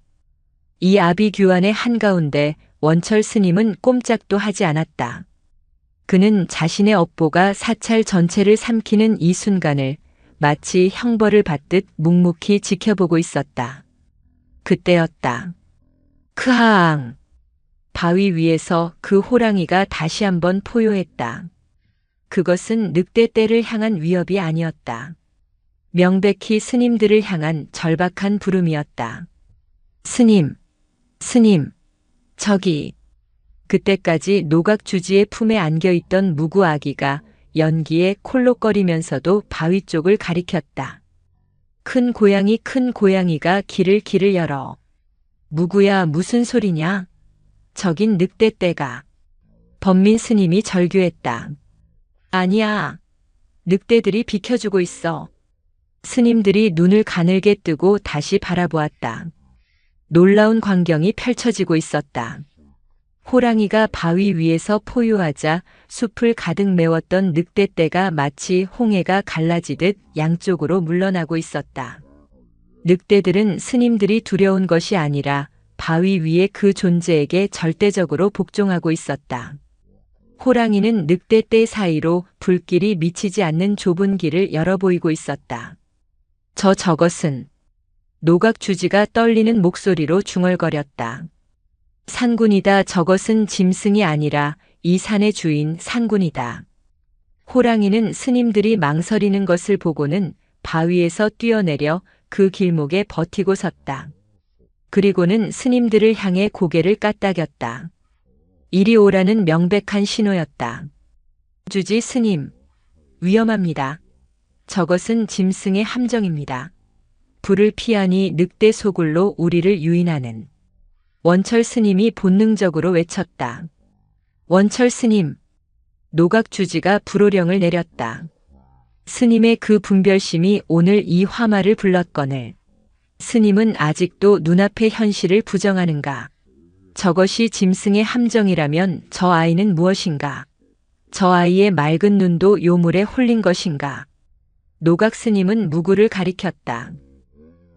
이 아비규환의 한가운데 원철 스님은 꼼짝도 하지 않았다. 그는 자신의 업보가 사찰 전체를 삼키는 이 순간을 마치 형벌을 받듯 묵묵히 지켜보고 있었다. 그때였다. 크하앙! 바위 위에서 그 호랑이가 다시 한번 포효했다. 그것은 늑대떼를 향한 위협이 아니었다. 명백히 스님들을 향한 절박한 부름이었다. 스님, 저기. 그때까지 노각주지의 품에 안겨있던 무구 아기가 연기에 콜록거리면서도 바위 쪽을 가리켰다. 큰 고양이가 길을 열어. 무구야, 무슨 소리냐? 저긴 늑대떼가. 범민 스님이 절규했다. 아니야. 늑대들이 비켜주고 있어. 스님들이 눈을 가늘게 뜨고 다시 바라보았다. 놀라운 광경이 펼쳐지고 있었다. 호랑이가 바위 위에서 포효하자 숲을 가득 메웠던 늑대떼가 마치 홍해가 갈라지듯 양쪽으로 물러나고 있었다. 늑대들은 스님들이 두려운 것이 아니라 바위 위의 그 존재에게 절대적으로 복종하고 있었다. 호랑이는 늑대 떼 사이로 불길이 미치지 않는 좁은 길을 열어 보이고 있었다. 저것은 노각주지가 떨리는 목소리로 중얼거렸다. 산군이다. 저것은 짐승이 아니라 이 산의 주인 산군이다. 호랑이는 스님들이 망설이는 것을 보고는 바위에서 뛰어내려 그 길목에 버티고 섰다. 그리고는 스님들을 향해 고개를 까딱였다. 이리 오라는 명백한 신호였다. 주지 스님, 위험합니다. 저것은 짐승의 함정입니다. 불을 피하니 늑대 소굴로 우리를 유인하는. 원철 스님이 본능적으로 외쳤다. 원철 스님. 노각주지가 불호령을 내렸다. 스님의 그 분별심이 오늘 이 화마를 불렀거늘. 스님은 아직도 눈앞의 현실을 부정하는가? 저것이 짐승의 함정이라면 저 아이는 무엇인가? 저 아이의 맑은 눈도 요물에 홀린 것인가? 노각 스님은 무구를 가리켰다.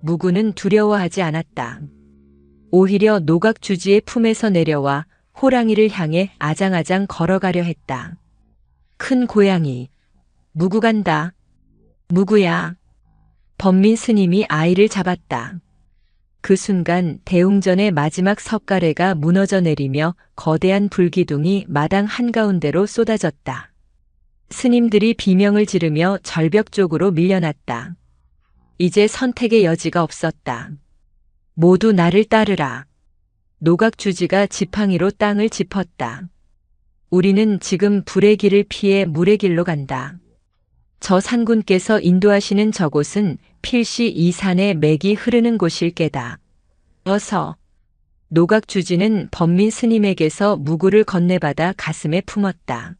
무구는 두려워하지 않았다. 오히려 노각주지의 품에서 내려와 호랑이를 향해 아장아장 걸어가려 했다. 큰 고양이. 무구 간다. 무구야. 범민 스님이 아이를 잡았다. 그 순간 대웅전의 마지막 석가래가 무너져 내리며 거대한 불기둥이 마당 한가운데로 쏟아졌다. 스님들이 비명을 지르며 절벽 쪽으로 밀려났다. 이제 선택의 여지가 없었다. 모두 나를 따르라. 노각주지가 지팡이로 땅을 짚었다. 우리는 지금 불의 길을 피해 물의 길로 간다. 저 산군께서 인도하시는 저곳은 필시 이 산의 맥이 흐르는 곳일 게다. 어서. 노각주지는 범민 스님에게서 무구를 건네받아 가슴에 품었다.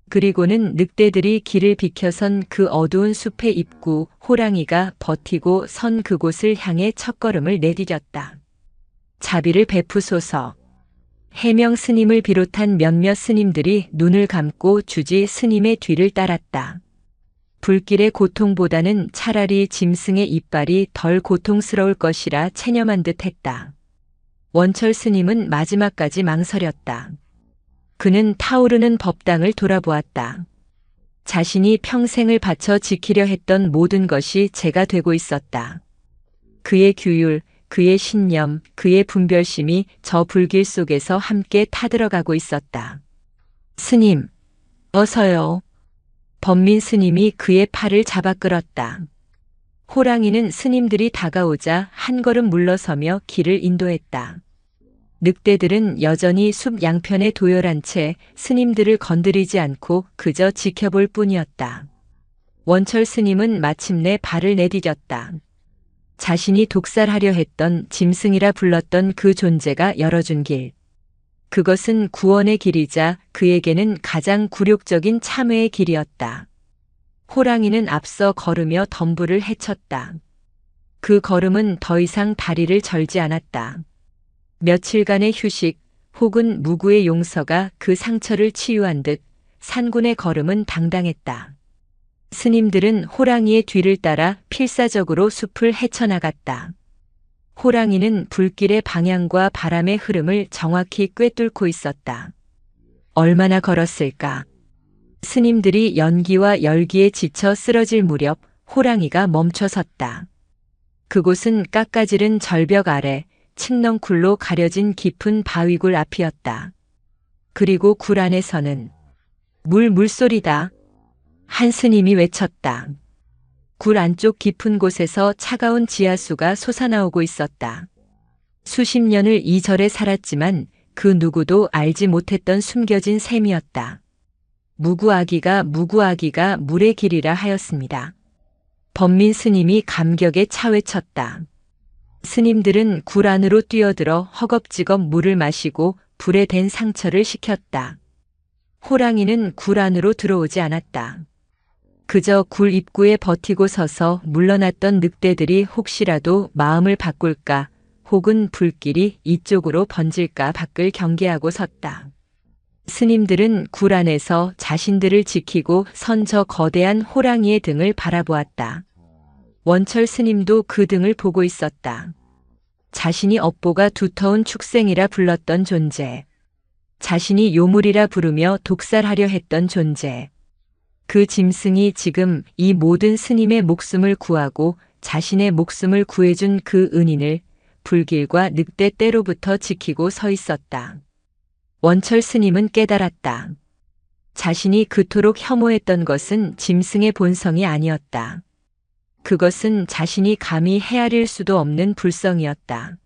그리고는 늑대들이 길을 비켜선 그 어두운 숲의 입구, 호랑이가 버티고 선 그곳을 향해 첫걸음을 내디뎠다. 자비를 베푸소서. 해명 스님을 비롯한 몇몇 스님들이 눈을 감고 주지 스님의 뒤를 따랐다. 불길의 고통보다는 차라리 짐승의 이빨이 덜 고통스러울 것이라 체념한 듯 했다. 원철 스님은 마지막까지 망설였다. 그는 타오르는 법당을 돌아보았다. 자신이 평생을 바쳐 지키려 했던 모든 것이 재가 되고 있었다. 그의 규율, 그의 신념, 그의 분별심이 저 불길 속에서 함께 타들어가고 있었다. 스님, 어서요. 범민 스님이 그의 팔을 잡아 끌었다. 호랑이는 스님들이 다가오자 한 걸음 물러서며 길을 인도했다. 늑대들은 여전히 숲 양편에 도열한 채 스님들을 건드리지 않고 그저 지켜볼 뿐이었다. 원철 스님은 마침내 발을 내디뎠다. 자신이 독살하려 했던 짐승이라 불렀던 그 존재가 열어준 길. 그것은 구원의 길이자 그에게는 가장 굴욕적인 참회의 길이었다. 호랑이는 앞서 걸으며 덤불을 헤쳤다. 그 걸음은 더 이상 다리를 절지 않았다. 며칠간의 휴식 혹은 무구의 용서가 그 상처를 치유한 듯 산군의 걸음은 당당했다. 스님들은 호랑이의 뒤를 따라 필사적으로 숲을 헤쳐나갔다. 호랑이는 불길의 방향과 바람의 흐름을 정확히 꿰뚫고 있었다. 얼마나 걸었을까? 스님들이 연기와 열기에 지쳐 쓰러질 무렵 호랑이가 멈춰섰다. 그곳은 깎아지른 절벽 아래 칡넝쿨로 가려진 깊은 바위굴 앞이었다. 그리고 굴 안에서는 물소리다. 한 스님이 외쳤다. 굴 안쪽 깊은 곳에서 차가운 지하수가 솟아나오고 있었다. 수십 년을 이 절에 살았지만 그 누구도 알지 못했던 숨겨진 셈이었다. 무구아기가 물의 길이라 하였습니다. 범민 스님이 감격에 차외쳤다. 스님들은 굴 안으로 뛰어들어 허겁지겁 물을 마시고 불에 댄 상처를 식혔다. 호랑이는 굴 안으로 들어오지 않았다. 그저 굴 입구에 버티고 서서 물러났던 늑대들이 혹시라도 마음을 바꿀까 혹은 불길이 이쪽으로 번질까 밖을 경계하고 섰다. 스님들은 굴 안에서 자신들을 지키고 선 저 거대한 호랑이의 등을 바라보았다. 원철 스님도 그 등을 보고 있었다. 자신이 업보가 두터운 축생이라 불렀던 존재. 자신이 요물이라 부르며 독살하려 했던 존재. 그 짐승이 지금 이 모든 스님의 목숨을 구하고 자신의 목숨을 구해준 그 은인을 불길과 늑대 떼로부터 지키고 서 있었다. 원철 스님은 깨달았다. 자신이 그토록 혐오했던 것은 짐승의 본성이 아니었다. 그것은 자신이 감히 헤아릴 수도 없는 불성이었다.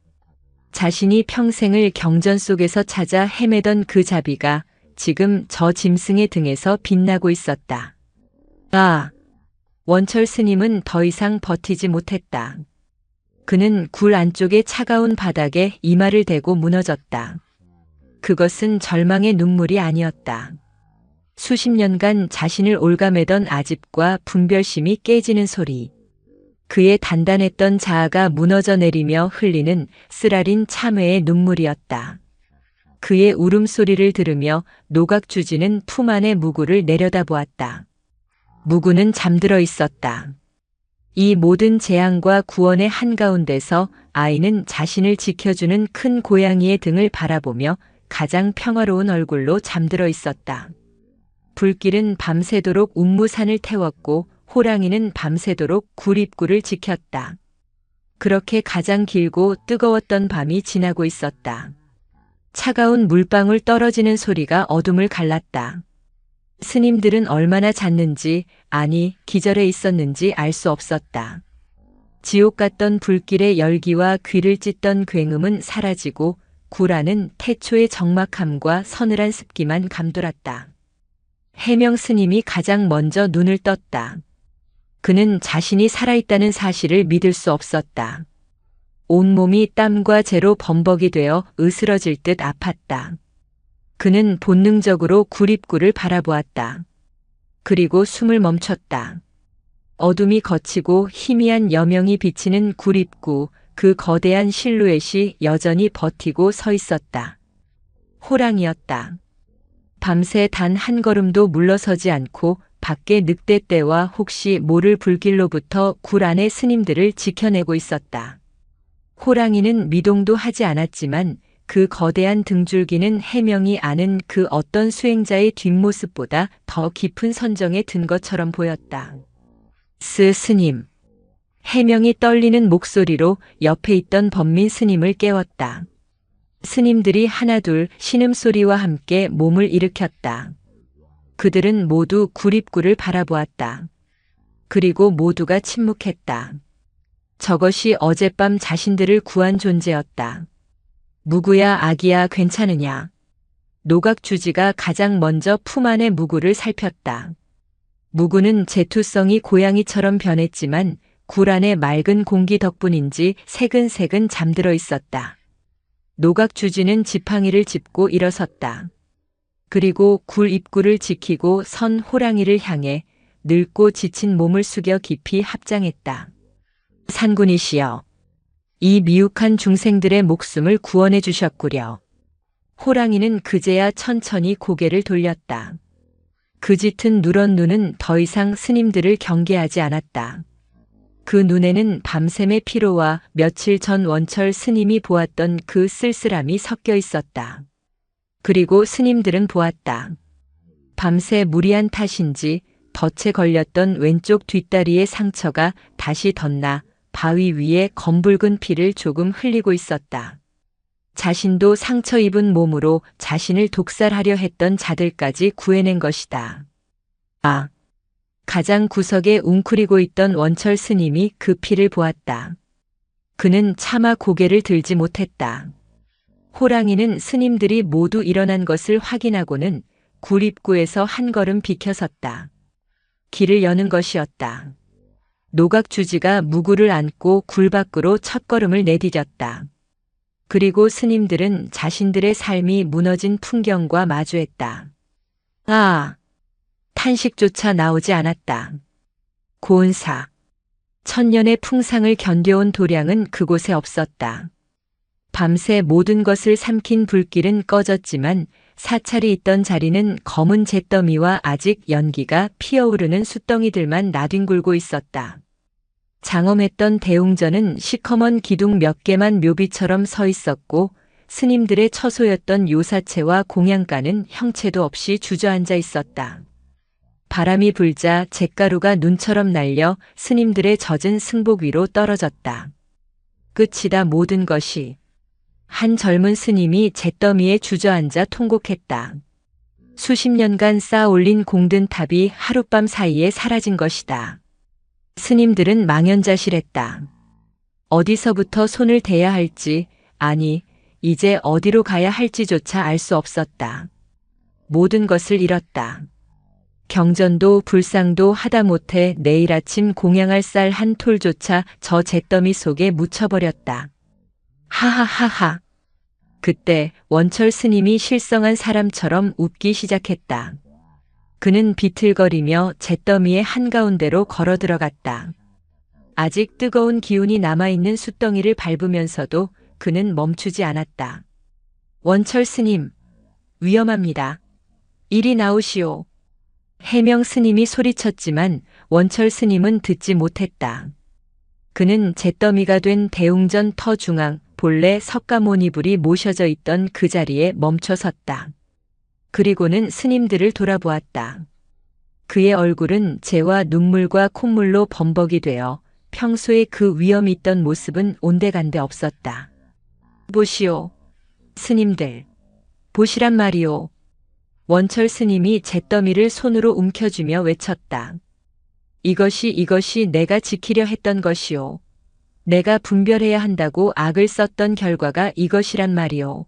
자신이 평생을 경전 속에서 찾아 헤매던 그 자비가 지금 저 짐승의 등에서 빛나고 있었다. 아! 원철 스님은 더 이상 버티지 못했다. 그는 굴 안쪽의 차가운 바닥에 이마를 대고 무너졌다. 그것은 절망의 눈물이 아니었다. 수십 년간 자신을 올가매던 아집과 분별심이 깨지는 소리. 그의 단단했던 자아가 무너져 내리며 흘리는 쓰라린 참회의 눈물이었다. 그의 울음소리를 들으며 노각주지는 품 안의 무구를 내려다보았다. 무구는 잠들어 있었다. 이 모든 재앙과 구원의 한가운데서 아이는 자신을 지켜주는 큰 고양이의 등을 바라보며 가장 평화로운 얼굴로 잠들어 있었다. 불길은 밤새도록 운무산을 태웠고 호랑이는 밤새도록 굴입구를 지켰다. 그렇게 가장 길고 뜨거웠던 밤이 지나고 있었다. 차가운 물방울 떨어지는 소리가 어둠을 갈랐다. 스님들은 얼마나 잤는지, 아니 기절해 있었는지 알 수 없었다. 지옥 같던 불길의 열기와 귀를 찢던 굉음은 사라지고 굴 안은 태초의 적막함과 서늘한 습기만 감돌았다. 해명 스님이 가장 먼저 눈을 떴다. 그는 자신이 살아있다는 사실을 믿을 수 없었다. 온몸이 땀과 재로 범벅이 되어 으스러질 듯 아팠다. 그는 본능적으로 굴입구를 바라보았다. 그리고 숨을 멈췄다. 어둠이 걷히고 희미한 여명이 비치는 굴입구, 그 거대한 실루엣이 여전히 버티고 서 있었다. 호랑이였다. 밤새 단 한 걸음도 물러서지 않고 밖에 늑대떼와 혹시 모를 불길로부터 굴 안의 스님들을 지켜내고 있었다. 호랑이는 미동도 하지 않았지만 그 거대한 등줄기는 해명이 아는 그 어떤 수행자의 뒷모습보다 더 깊은 선정에 든 것처럼 보였다. 스님. 해명이 떨리는 목소리로 옆에 있던 범민 스님을 깨웠다. 스님들이 하나둘 신음소리와 함께 몸을 일으켰다. 그들은 모두 굴입구를 바라보았다. 그리고 모두가 침묵했다. 저것이 어젯밤 자신들을 구한 존재였다. 무구야 아기야 괜찮으냐? 노각주지가 가장 먼저 품 안의 무구를 살폈다. 무구는 제투성이 고양이처럼 변했지만 굴 안의 맑은 공기 덕분인지 새근새근 잠들어 있었다. 노각주지는 지팡이를 짚고 일어섰다. 그리고 굴 입구를 지키고 선 호랑이를 향해 늙고 지친 몸을 숙여 깊이 합장했다. 산군이시여, 이 미혹한 중생들의 목숨을 구원해 주셨구려. 호랑이는 그제야 천천히 고개를 돌렸다. 그 짙은 누런 눈은 더 이상 스님들을 경계하지 않았다. 그 눈에는 밤샘의 피로와 며칠 전 원철 스님이 보았던 그 쓸쓸함이 섞여 있었다. 그리고 스님들은 보았다. 밤새 무리한 탓인지 덫에 걸렸던 왼쪽 뒷다리의 상처가 다시 덧나 바위 위에 검붉은 피를 조금 흘리고 있었다. 자신도 상처 입은 몸으로 자신을 독살하려 했던 자들까지 구해낸 것이다. 아! 가장 구석에 웅크리고 있던 원철 스님이 그 피를 보았다. 그는 차마 고개를 들지 못했다. 호랑이는 스님들이 모두 일어난 것을 확인하고는 굴 입구에서 한 걸음 비켜섰다. 길을 여는 것이었다. 노각주지가 무구를 안고 굴 밖으로 첫걸음을 내디뎠다. 그리고 스님들은 자신들의 삶이 무너진 풍경과 마주했다. 아! 탄식조차 나오지 않았다. 고은사. 천년의 풍상을 견뎌온 도량은 그곳에 없었다. 밤새 모든 것을 삼킨 불길은 꺼졌지만 사찰이 있던 자리는 검은 잿더미와 아직 연기가 피어오르는 숯덩이들만 나뒹굴고 있었다. 장엄했던 대웅전은 시커먼 기둥 몇 개만 묘비처럼 서 있었고 스님들의 처소였던 요사체와 공양가는 형체도 없이 주저앉아 있었다. 바람이 불자 잿가루가 눈처럼 날려 스님들의 젖은 승복 위로 떨어졌다. 끝이다 모든 것이. 한 젊은 스님이 잿더미에 주저앉아 통곡했다. 수십 년간 쌓아 올린 공든 탑이 하룻밤 사이에 사라진 것이다. 스님들은 망연자실했다. 어디서부터 손을 대야 할지, 아니, 이제 어디로 가야 할지조차 알 수 없었다. 모든 것을 잃었다. 경전도 불상도 하다못해 내일 아침 공양할 쌀 한 톨조차 저 잿더미 속에 묻혀버렸다. 하하하하. 그때 원철 스님이 실성한 사람처럼 웃기 시작했다. 그는 비틀거리며 잿더미의 한가운데로 걸어 들어갔다. 아직 뜨거운 기운이 남아있는 숯덩이를 밟으면서도 그는 멈추지 않았다. 원철 스님, 위험합니다. 이리 나오시오. 해명 스님이 소리쳤지만 원철 스님은 듣지 못했다. 그는 잿더미가 된 대웅전 터 중앙 본래 석가모니불이 모셔져 있던 그 자리에 멈춰 섰다. 그리고는 스님들을 돌아보았다. 그의 얼굴은 재와 눈물과 콧물로 범벅이 되어 평소에 그 위엄이 있던 모습은 온데간데 없었다. 보시오. 스님들. 보시란 말이오. 원철 스님이 잿더미를 손으로 움켜쥐며 외쳤다. 이것이 내가 지키려 했던 것이오. 내가 분별해야 한다고 악을 썼던 결과가 이것이란 말이오.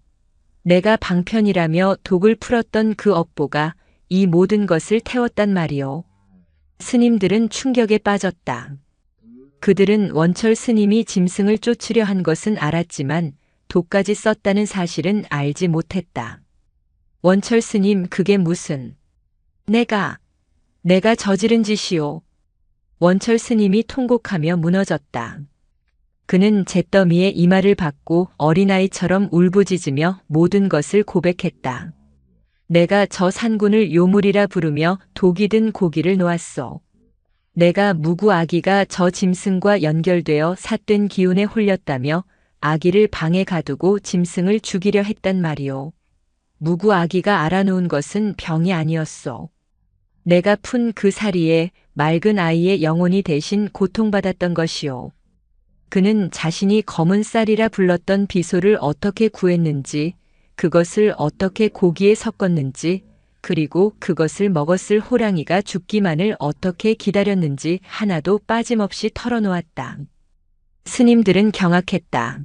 내가 방편이라며 독을 풀었던 그 업보가 이 모든 것을 태웠단 말이오. 스님들은 충격에 빠졌다. 그들은 원철 스님이 짐승을 쫓으려 한 것은 알았지만 독까지 썼다는 사실은 알지 못했다. 원철 스님, 그게 무슨... 내가 저지른 짓이오. 원철 스님이 통곡하며 무너졌다. 그는 잿더미의 이마를 받고 어린아이처럼 울부짖으며 모든 것을 고백했다. 내가 저 산군을 요물이라 부르며 독이 든 고기를 놓았소. 내가 무구 아기가 저 짐승과 연결되어 삿된 기운에 홀렸다며 아기를 방에 가두고 짐승을 죽이려 했단 말이오. 무구 아기가 알아놓은 것은 병이 아니었소. 내가 푼 그 사리에 맑은 아이의 영혼이 대신 고통받았던 것이오. 그는 자신이 검은 쌀이라 불렀던 비소를 어떻게 구했는지, 그것을 어떻게 고기에 섞었는지, 그리고 그것을 먹었을 호랑이가 죽기만을 어떻게 기다렸는지 하나도 빠짐없이 털어놓았다. 스님들은 경악했다.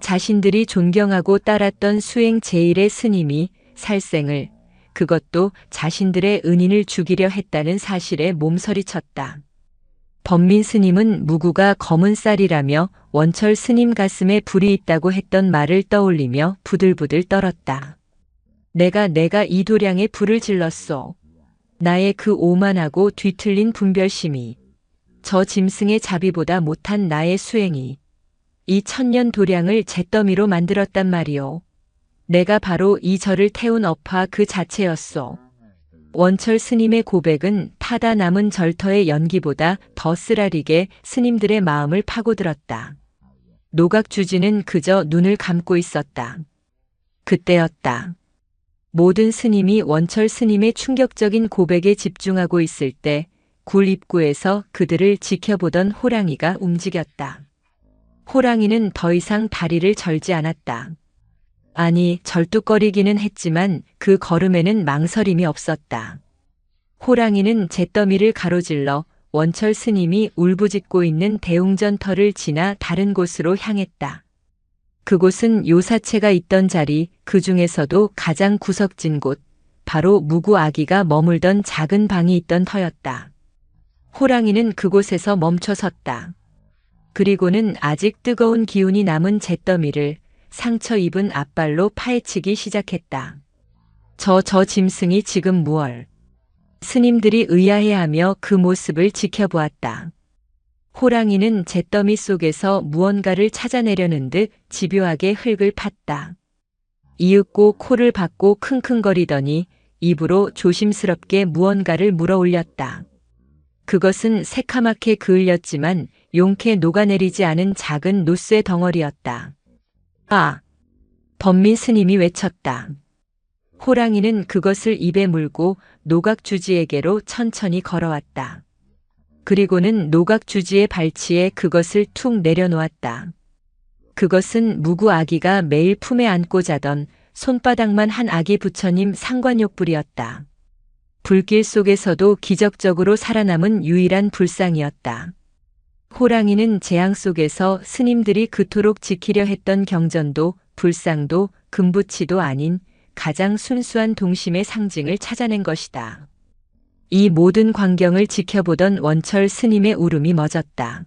자신들이 존경하고 따랐던 수행 제1의 스님이 살생을, 그것도 자신들의 은인을 죽이려 했다는 사실에 몸서리쳤다. 범민 스님은 무구가 검은 쌀이라며 원철 스님 가슴에 불이 있다고 했던 말을 떠올리며 부들부들 떨었다. 내가 이 도량에 불을 질렀소. 나의 그 오만하고 뒤틀린 분별심이, 저 짐승의 자비보다 못한 나의 수행이 이 천년 도량을 잿더미로 만들었단 말이오. 내가 바로 이 절을 태운 업화 그 자체였소. 원철 스님의 고백은 타다 남은 절터의 연기보다 더 쓰라리게 스님들의 마음을 파고들었다. 노각주지는 그저 눈을 감고 있었다. 그때였다. 모든 스님이 원철 스님의 충격적인 고백에 집중하고 있을 때 굴 입구에서 그들을 지켜보던 호랑이가 움직였다. 호랑이는 더 이상 다리를 절지 않았다. 아니, 절뚝거리기는 했지만 그 걸음에는 망설임이 없었다. 호랑이는 잿더미를 가로질러 원철 스님이 울부짖고 있는 대웅전터를 지나 다른 곳으로 향했다. 그곳은 요사체가 있던 자리, 그 중에서도 가장 구석진 곳, 바로 무구 아기가 머물던 작은 방이 있던 터였다. 호랑이는 그곳에서 멈춰 섰다. 그리고는 아직 뜨거운 기운이 남은 잿더미를 상처 입은 앞발로 파헤치기 시작했다. 저 짐승이 지금 무얼? 스님들이 의아해하며 그 모습을 지켜보았다. 호랑이는 잿더미 속에서 무언가를 찾아내려는 듯 집요하게 흙을 팠다. 이윽고 코를 박고 킁킁거리더니 입으로 조심스럽게 무언가를 물어 올렸다. 그것은 새카맣게 그을렸지만 용케 녹아내리지 않은 작은 노쇠 덩어리였다. 아! 범민 스님이 외쳤다. 호랑이는 그것을 입에 물고 노각주지에게로 천천히 걸어왔다. 그리고는 노각주지의 발치에 그것을 툭 내려놓았다. 그것은 무구 아기가 매일 품에 안고 자던 손바닥만 한 아기 부처님 상관욕불이었다. 불길 속에서도 기적적으로 살아남은 유일한 불상이었다. 호랑이는 재앙 속에서 스님들이 그토록 지키려 했던 경전도 불상도 금부치도 아닌 가장 순수한 동심의 상징을 찾아낸 것이다. 이 모든 광경을 지켜보던 원철 스님의 울음이 멎었다.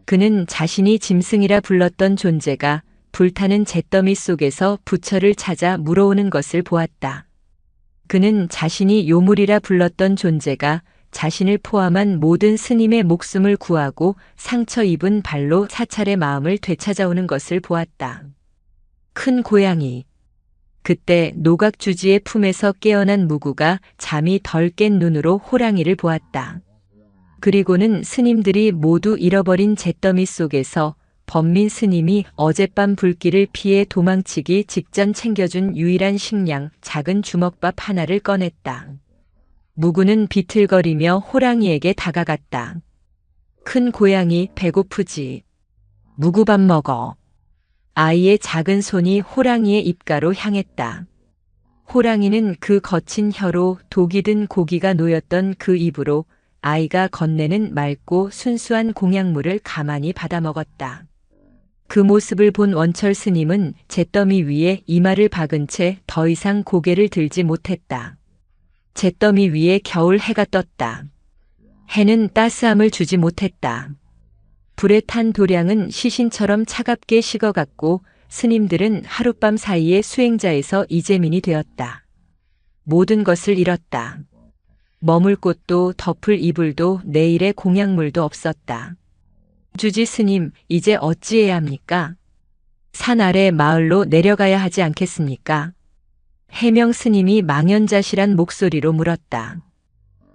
그는 자신이 짐승이라 불렀던 존재가 불타는 잿더미 속에서 부처를 찾아 물어오는 것을 보았다. 그는 자신이 요물이라 불렀던 존재가 자신을 포함한 모든 스님의 목숨을 구하고 상처 입은 발로 사찰의 마음을 되찾아오는 것을 보았다. 큰 고양이. 그때 노각주지의 품에서 깨어난 무구가 잠이 덜 깬 눈으로 호랑이를 보았다. 그리고는 스님들이 모두 잃어버린 잿더미 속에서 범민 스님이 어젯밤 불길을 피해 도망치기 직전 챙겨준 유일한 식량 작은 주먹밥 하나를 꺼냈다. 무구는 비틀거리며 호랑이에게 다가갔다. 큰 고양이 배고프지? 무구 밥 먹어. 아이의 작은 손이 호랑이의 입가로 향했다. 호랑이는 그 거친 혀로 독이 든 고기가 놓였던 그 입으로 아이가 건네는 맑고 순수한 공약물을 가만히 받아먹었다. 그 모습을 본 원철 스님은 잿더미 위에 이마를 박은 채 더 이상 고개를 들지 못했다. 잿더미 위에 겨울 해가 떴다. 해는 따스함을 주지 못했다. 불에 탄 도량은 시신처럼 차갑게 식어갔고 스님들은 하룻밤 사이에 수행자에서 이재민이 되었다. 모든 것을 잃었다. 머물 곳도 덮을 이불도 내일의 공약물도 없었다. 주지 스님, 이제 어찌해야 합니까? 산 아래 마을로 내려가야 하지 않겠습니까? 해명 스님이 망연자실한 목소리로 물었다.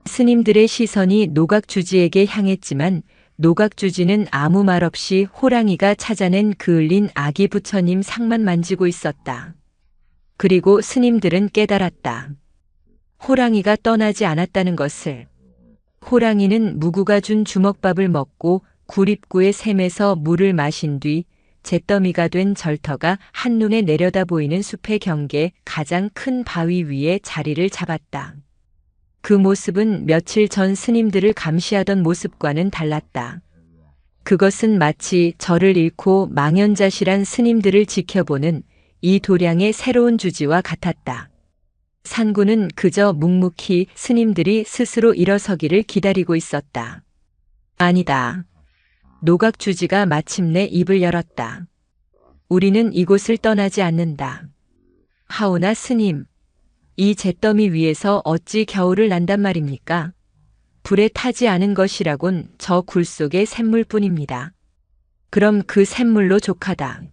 스님들의 시선이 노각주지에게 향했지만 노각주지는 아무 말 없이 호랑이가 찾아낸 그을린 아기 부처님 상만 만지고 있었다. 그리고 스님들은 깨달았다. 호랑이가 떠나지 않았다는 것을. 호랑이는 무구가 준 주먹밥을 먹고 구립구의 샘에서 물을 마신 뒤 잿더미가 된 절터가 한눈에 내려다 보이는 숲의 경계 가장 큰 바위 위에 자리를 잡았다. 그 모습은 며칠 전 스님들을 감시하던 모습과는 달랐다. 그것은 마치 저를 잃고 망연자실한 스님들을 지켜보는 이 도량의 새로운 주지와 같았다. 산구는 그저 묵묵히 스님들이 스스로 일어서기를 기다리고 있었다. 아니다. 노각주지가 마침내 입을 열었다. 우리는 이곳을 떠나지 않는다. 하오나 스님, 이 잿더미 위에서 어찌 겨울을 난단 말입니까? 불에 타지 않은 것이라곤 저 굴 속의 샘물뿐입니다. 그럼 그 샘물로 족하다.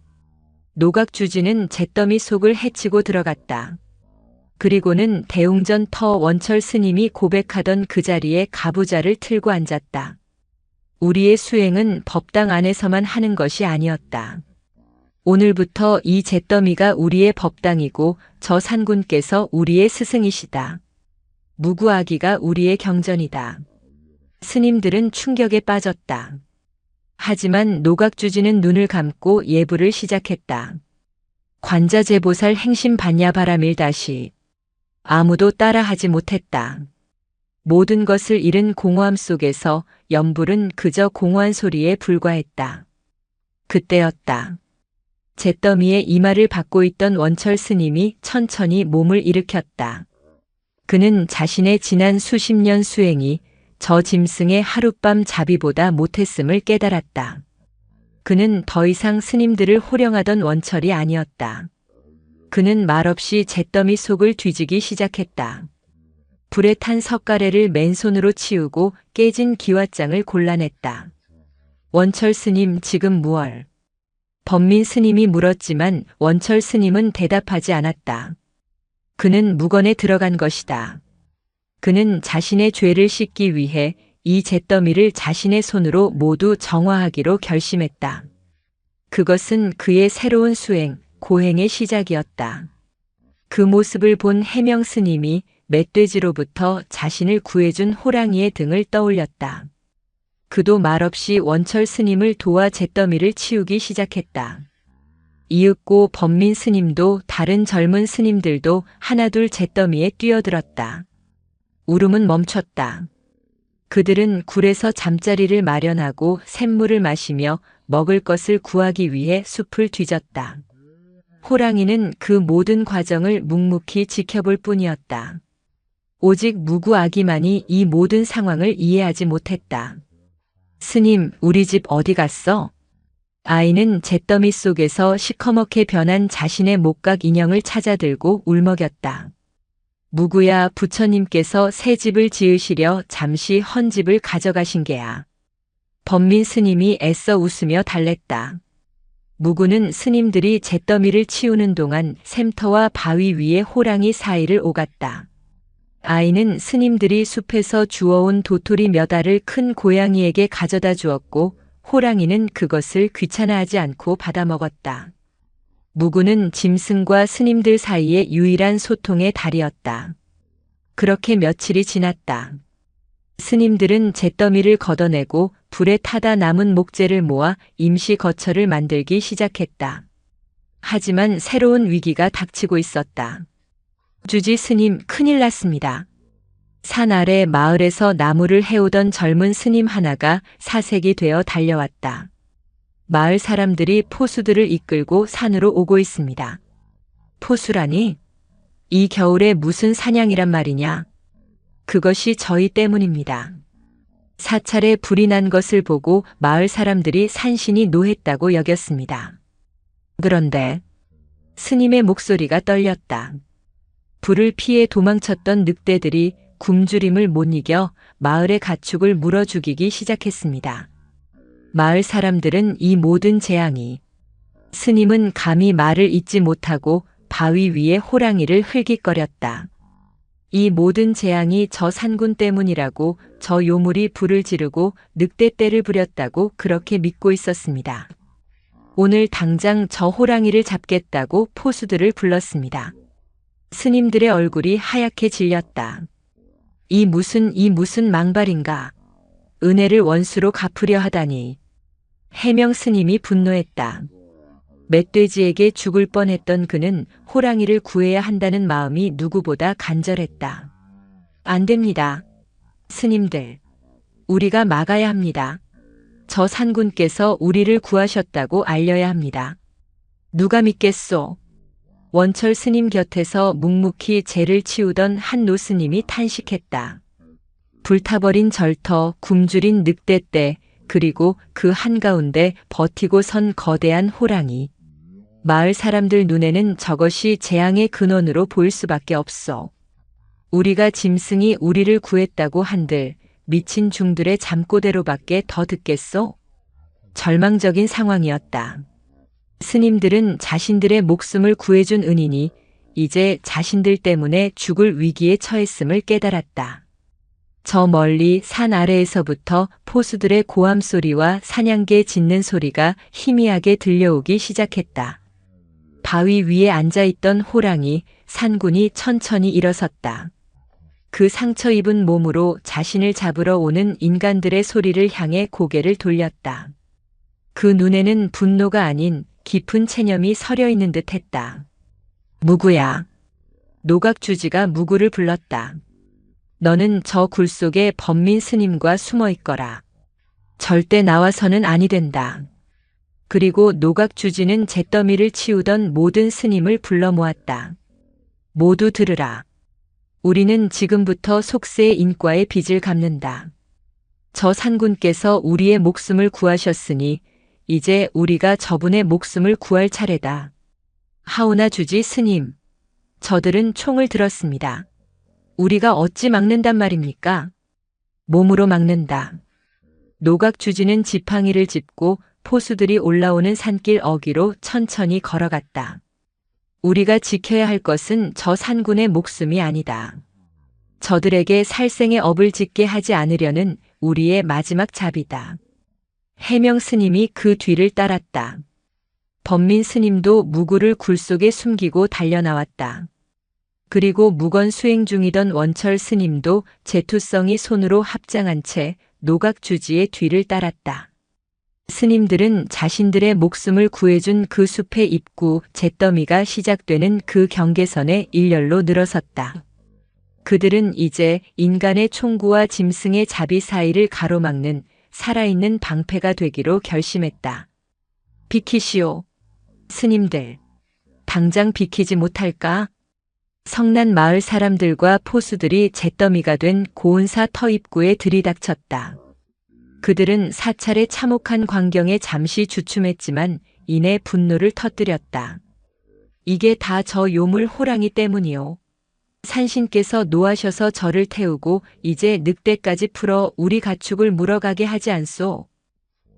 노각주지는 잿더미 속을 헤치고 들어갔다. 그리고는 대웅전 터 원철 스님이 고백하던 그 자리에 가부좌를 틀고 앉았다. 우리의 수행은 법당 안에서만 하는 것이 아니었다. 오늘부터 이 잿더미가 우리의 법당이고 저 산군께서 우리의 스승이시다. 무구아기가 우리의 경전이다. 스님들은 충격에 빠졌다. 하지만 노각주지는 눈을 감고 예불을 시작했다. 관자재보살 행심 반야바라밀 다시. 아무도 따라하지 못했다. 모든 것을 잃은 공허함 속에서 연불은 그저 공허한 소리에 불과했다. 그때였다. 잿더미의 이마를 받고 있던 원철 스님이 천천히 몸을 일으켰다. 그는 자신의 지난 수십 년 수행이 저 짐승의 하룻밤 자비보다 못했음을 깨달았다. 그는 더 이상 스님들을 호령하던 원철이 아니었다. 그는 말없이 잿더미 속을 뒤지기 시작했다. 불에 탄 석가래를 맨손으로 치우고 깨진 기와장을 골라냈다. 원철 스님 지금 무얼? 범민 스님이 물었지만 원철 스님은 대답하지 않았다. 그는 묵원에 들어간 것이다. 그는 자신의 죄를 씻기 위해 이 잿더미를 자신의 손으로 모두 정화하기로 결심했다. 그것은 그의 새로운 수행, 고행의 시작이었다. 그 모습을 본 해명 스님이 멧돼지로부터 자신을 구해준 호랑이의 등을 떠올렸다. 그도 말없이 원철 스님을 도와 잿더미를 치우기 시작했다. 이윽고 범민 스님도 다른 젊은 스님들도 하나둘 잿더미에 뛰어들었다. 울음은 멈췄다. 그들은 굴에서 잠자리를 마련하고 샘물을 마시며 먹을 것을 구하기 위해 숲을 뒤졌다. 호랑이는 그 모든 과정을 묵묵히 지켜볼 뿐이었다. 오직 무구 아기만이 이 모든 상황을 이해하지 못했다. 스님, 우리 집 어디 갔어? 아이는 잿더미 속에서 시커멓게 변한 자신의 목각 인형을 찾아들고 울먹였다. 무구야, 부처님께서 새 집을 지으시려 잠시 헌 집을 가져가신 게야. 범민 스님이 애써 웃으며 달랬다. 무구는 스님들이 잿더미를 치우는 동안 샘터와 바위 위에 호랑이 사이를 오갔다. 아이는 스님들이 숲에서 주워온 도토리 몇 알을 큰 고양이에게 가져다 주었고 호랑이는 그것을 귀찮아하지 않고 받아먹었다. 무구는 짐승과 스님들 사이의 유일한 소통의 달이었다. 그렇게 며칠이 지났다. 스님들은 잿더미를 걷어내고 불에 타다 남은 목재를 모아 임시 거처를 만들기 시작했다. 하지만 새로운 위기가 닥치고 있었다. 주지 스님, 큰일 났습니다. 산 아래 마을에서 나무를 해오던 젊은 스님 하나가 사색이 되어 달려왔다. 마을 사람들이 포수들을 이끌고 산으로 오고 있습니다. 포수라니? 이 겨울에 무슨 사냥이란 말이냐? 그것이 저희 때문입니다. 사찰에 불이 난 것을 보고 마을 사람들이 산신이 노했다고 여겼습니다. 그런데 스님의 목소리가 떨렸다. 불을 피해 도망쳤던 늑대들이 굶주림을 못 이겨 마을의 가축을 물어 죽이기 시작했습니다. 마을 사람들은 이 모든 재앙이 스님은 감히 말을 잇지 못하고 바위 위에 호랑이를 흘깃거렸다. 이 모든 재앙이 저 산군 때문이라고 저 요물이 불을 지르고 늑대 떼를 부렸다고 그렇게 믿고 있었습니다. 오늘 당장 저 호랑이를 잡겠다고 포수들을 불렀습니다. 스님들의 얼굴이 하얗게 질렸다. 이 무슨 망발인가. 은혜를 원수로 갚으려 하다니. 해명 스님이 분노했다. 멧돼지에게 죽을 뻔했던 그는 호랑이를 구해야 한다는 마음이 누구보다 간절했다. 안 됩니다. 스님들, 우리가 막아야 합니다. 저 산군께서 우리를 구하셨다고 알려야 합니다. 누가 믿겠소? 원철 스님 곁에서 묵묵히 재를 치우던 한 노스님이 탄식했다. 불타버린 절터, 굶주린 늑대떼, 그리고 그 한가운데 버티고 선 거대한 호랑이. 마을 사람들 눈에는 저것이 재앙의 근원으로 보일 수밖에 없어. 우리가 짐승이 우리를 구했다고 한들 미친 중들의 잠꼬대로밖에 더 듣겠소? 절망적인 상황이었다. 스님들은 자신들의 목숨을 구해준 은인이 이제 자신들 때문에 죽을 위기에 처했음을 깨달았다. 저 멀리 산 아래에서부터 포수들의 고함 소리와 사냥개 짖는 소리가 희미하게 들려오기 시작했다. 바위 위에 앉아있던 호랑이 산군이 천천히 일어섰다. 그 상처 입은 몸으로 자신을 잡으러 오는 인간들의 소리를 향해 고개를 돌렸다. 그 눈에는 분노가 아닌 깊은 체념이 서려 있는 듯 했다. 무구야. 노각주지가 무구를 불렀다. 너는 저 굴 속에 범민 스님과 숨어 있거라. 절대 나와서는 아니 된다. 그리고 노각주지는 잿더미를 치우던 모든 스님을 불러 모았다. 모두 들으라. 우리는 지금부터 속세의 인과의 빚을 갚는다. 저 산군께서 우리의 목숨을 구하셨으니 이제 우리가 저분의 목숨을 구할 차례다. 하오나 주지 스님, 저들은 총을 들었습니다. 우리가 어찌 막는단 말입니까? 몸으로 막는다. 노각주지는 지팡이를 짚고 포수들이 올라오는 산길 어귀로 천천히 걸어갔다. 우리가 지켜야 할 것은 저 산군의 목숨이 아니다. 저들에게 살생의 업을 짓게 하지 않으려는 우리의 마지막 잡이다. 해명 스님이 그 뒤를 따랐다. 범민 스님도 무구를 굴 속에 숨기고 달려나왔다. 그리고 무건 수행 중이던 원철 스님도 제투성이 손으로 합장한 채 노각주지의 뒤를 따랐다. 스님들은 자신들의 목숨을 구해준 그 숲의 입구 잿더미가 시작되는 그 경계선에 일렬로 늘어섰다. 그들은 이제 인간의 총구와 짐승의 자비 사이를 가로막는 살아있는 방패가 되기로 결심했다. 비키시오. 스님들, 당장 비키지 못할까? 성난 마을 사람들과 포수들이 잿더미가 된 고운사 터 입구에 들이닥쳤다. 그들은 사찰의 참혹한 광경에 잠시 주춤했지만 이내 분노를 터뜨렸다. 이게 다 저 요물 호랑이 때문이요. 산신께서 노하셔서 저를 태우고 이제 늑대까지 풀어 우리 가축을 물어가게 하지 않소.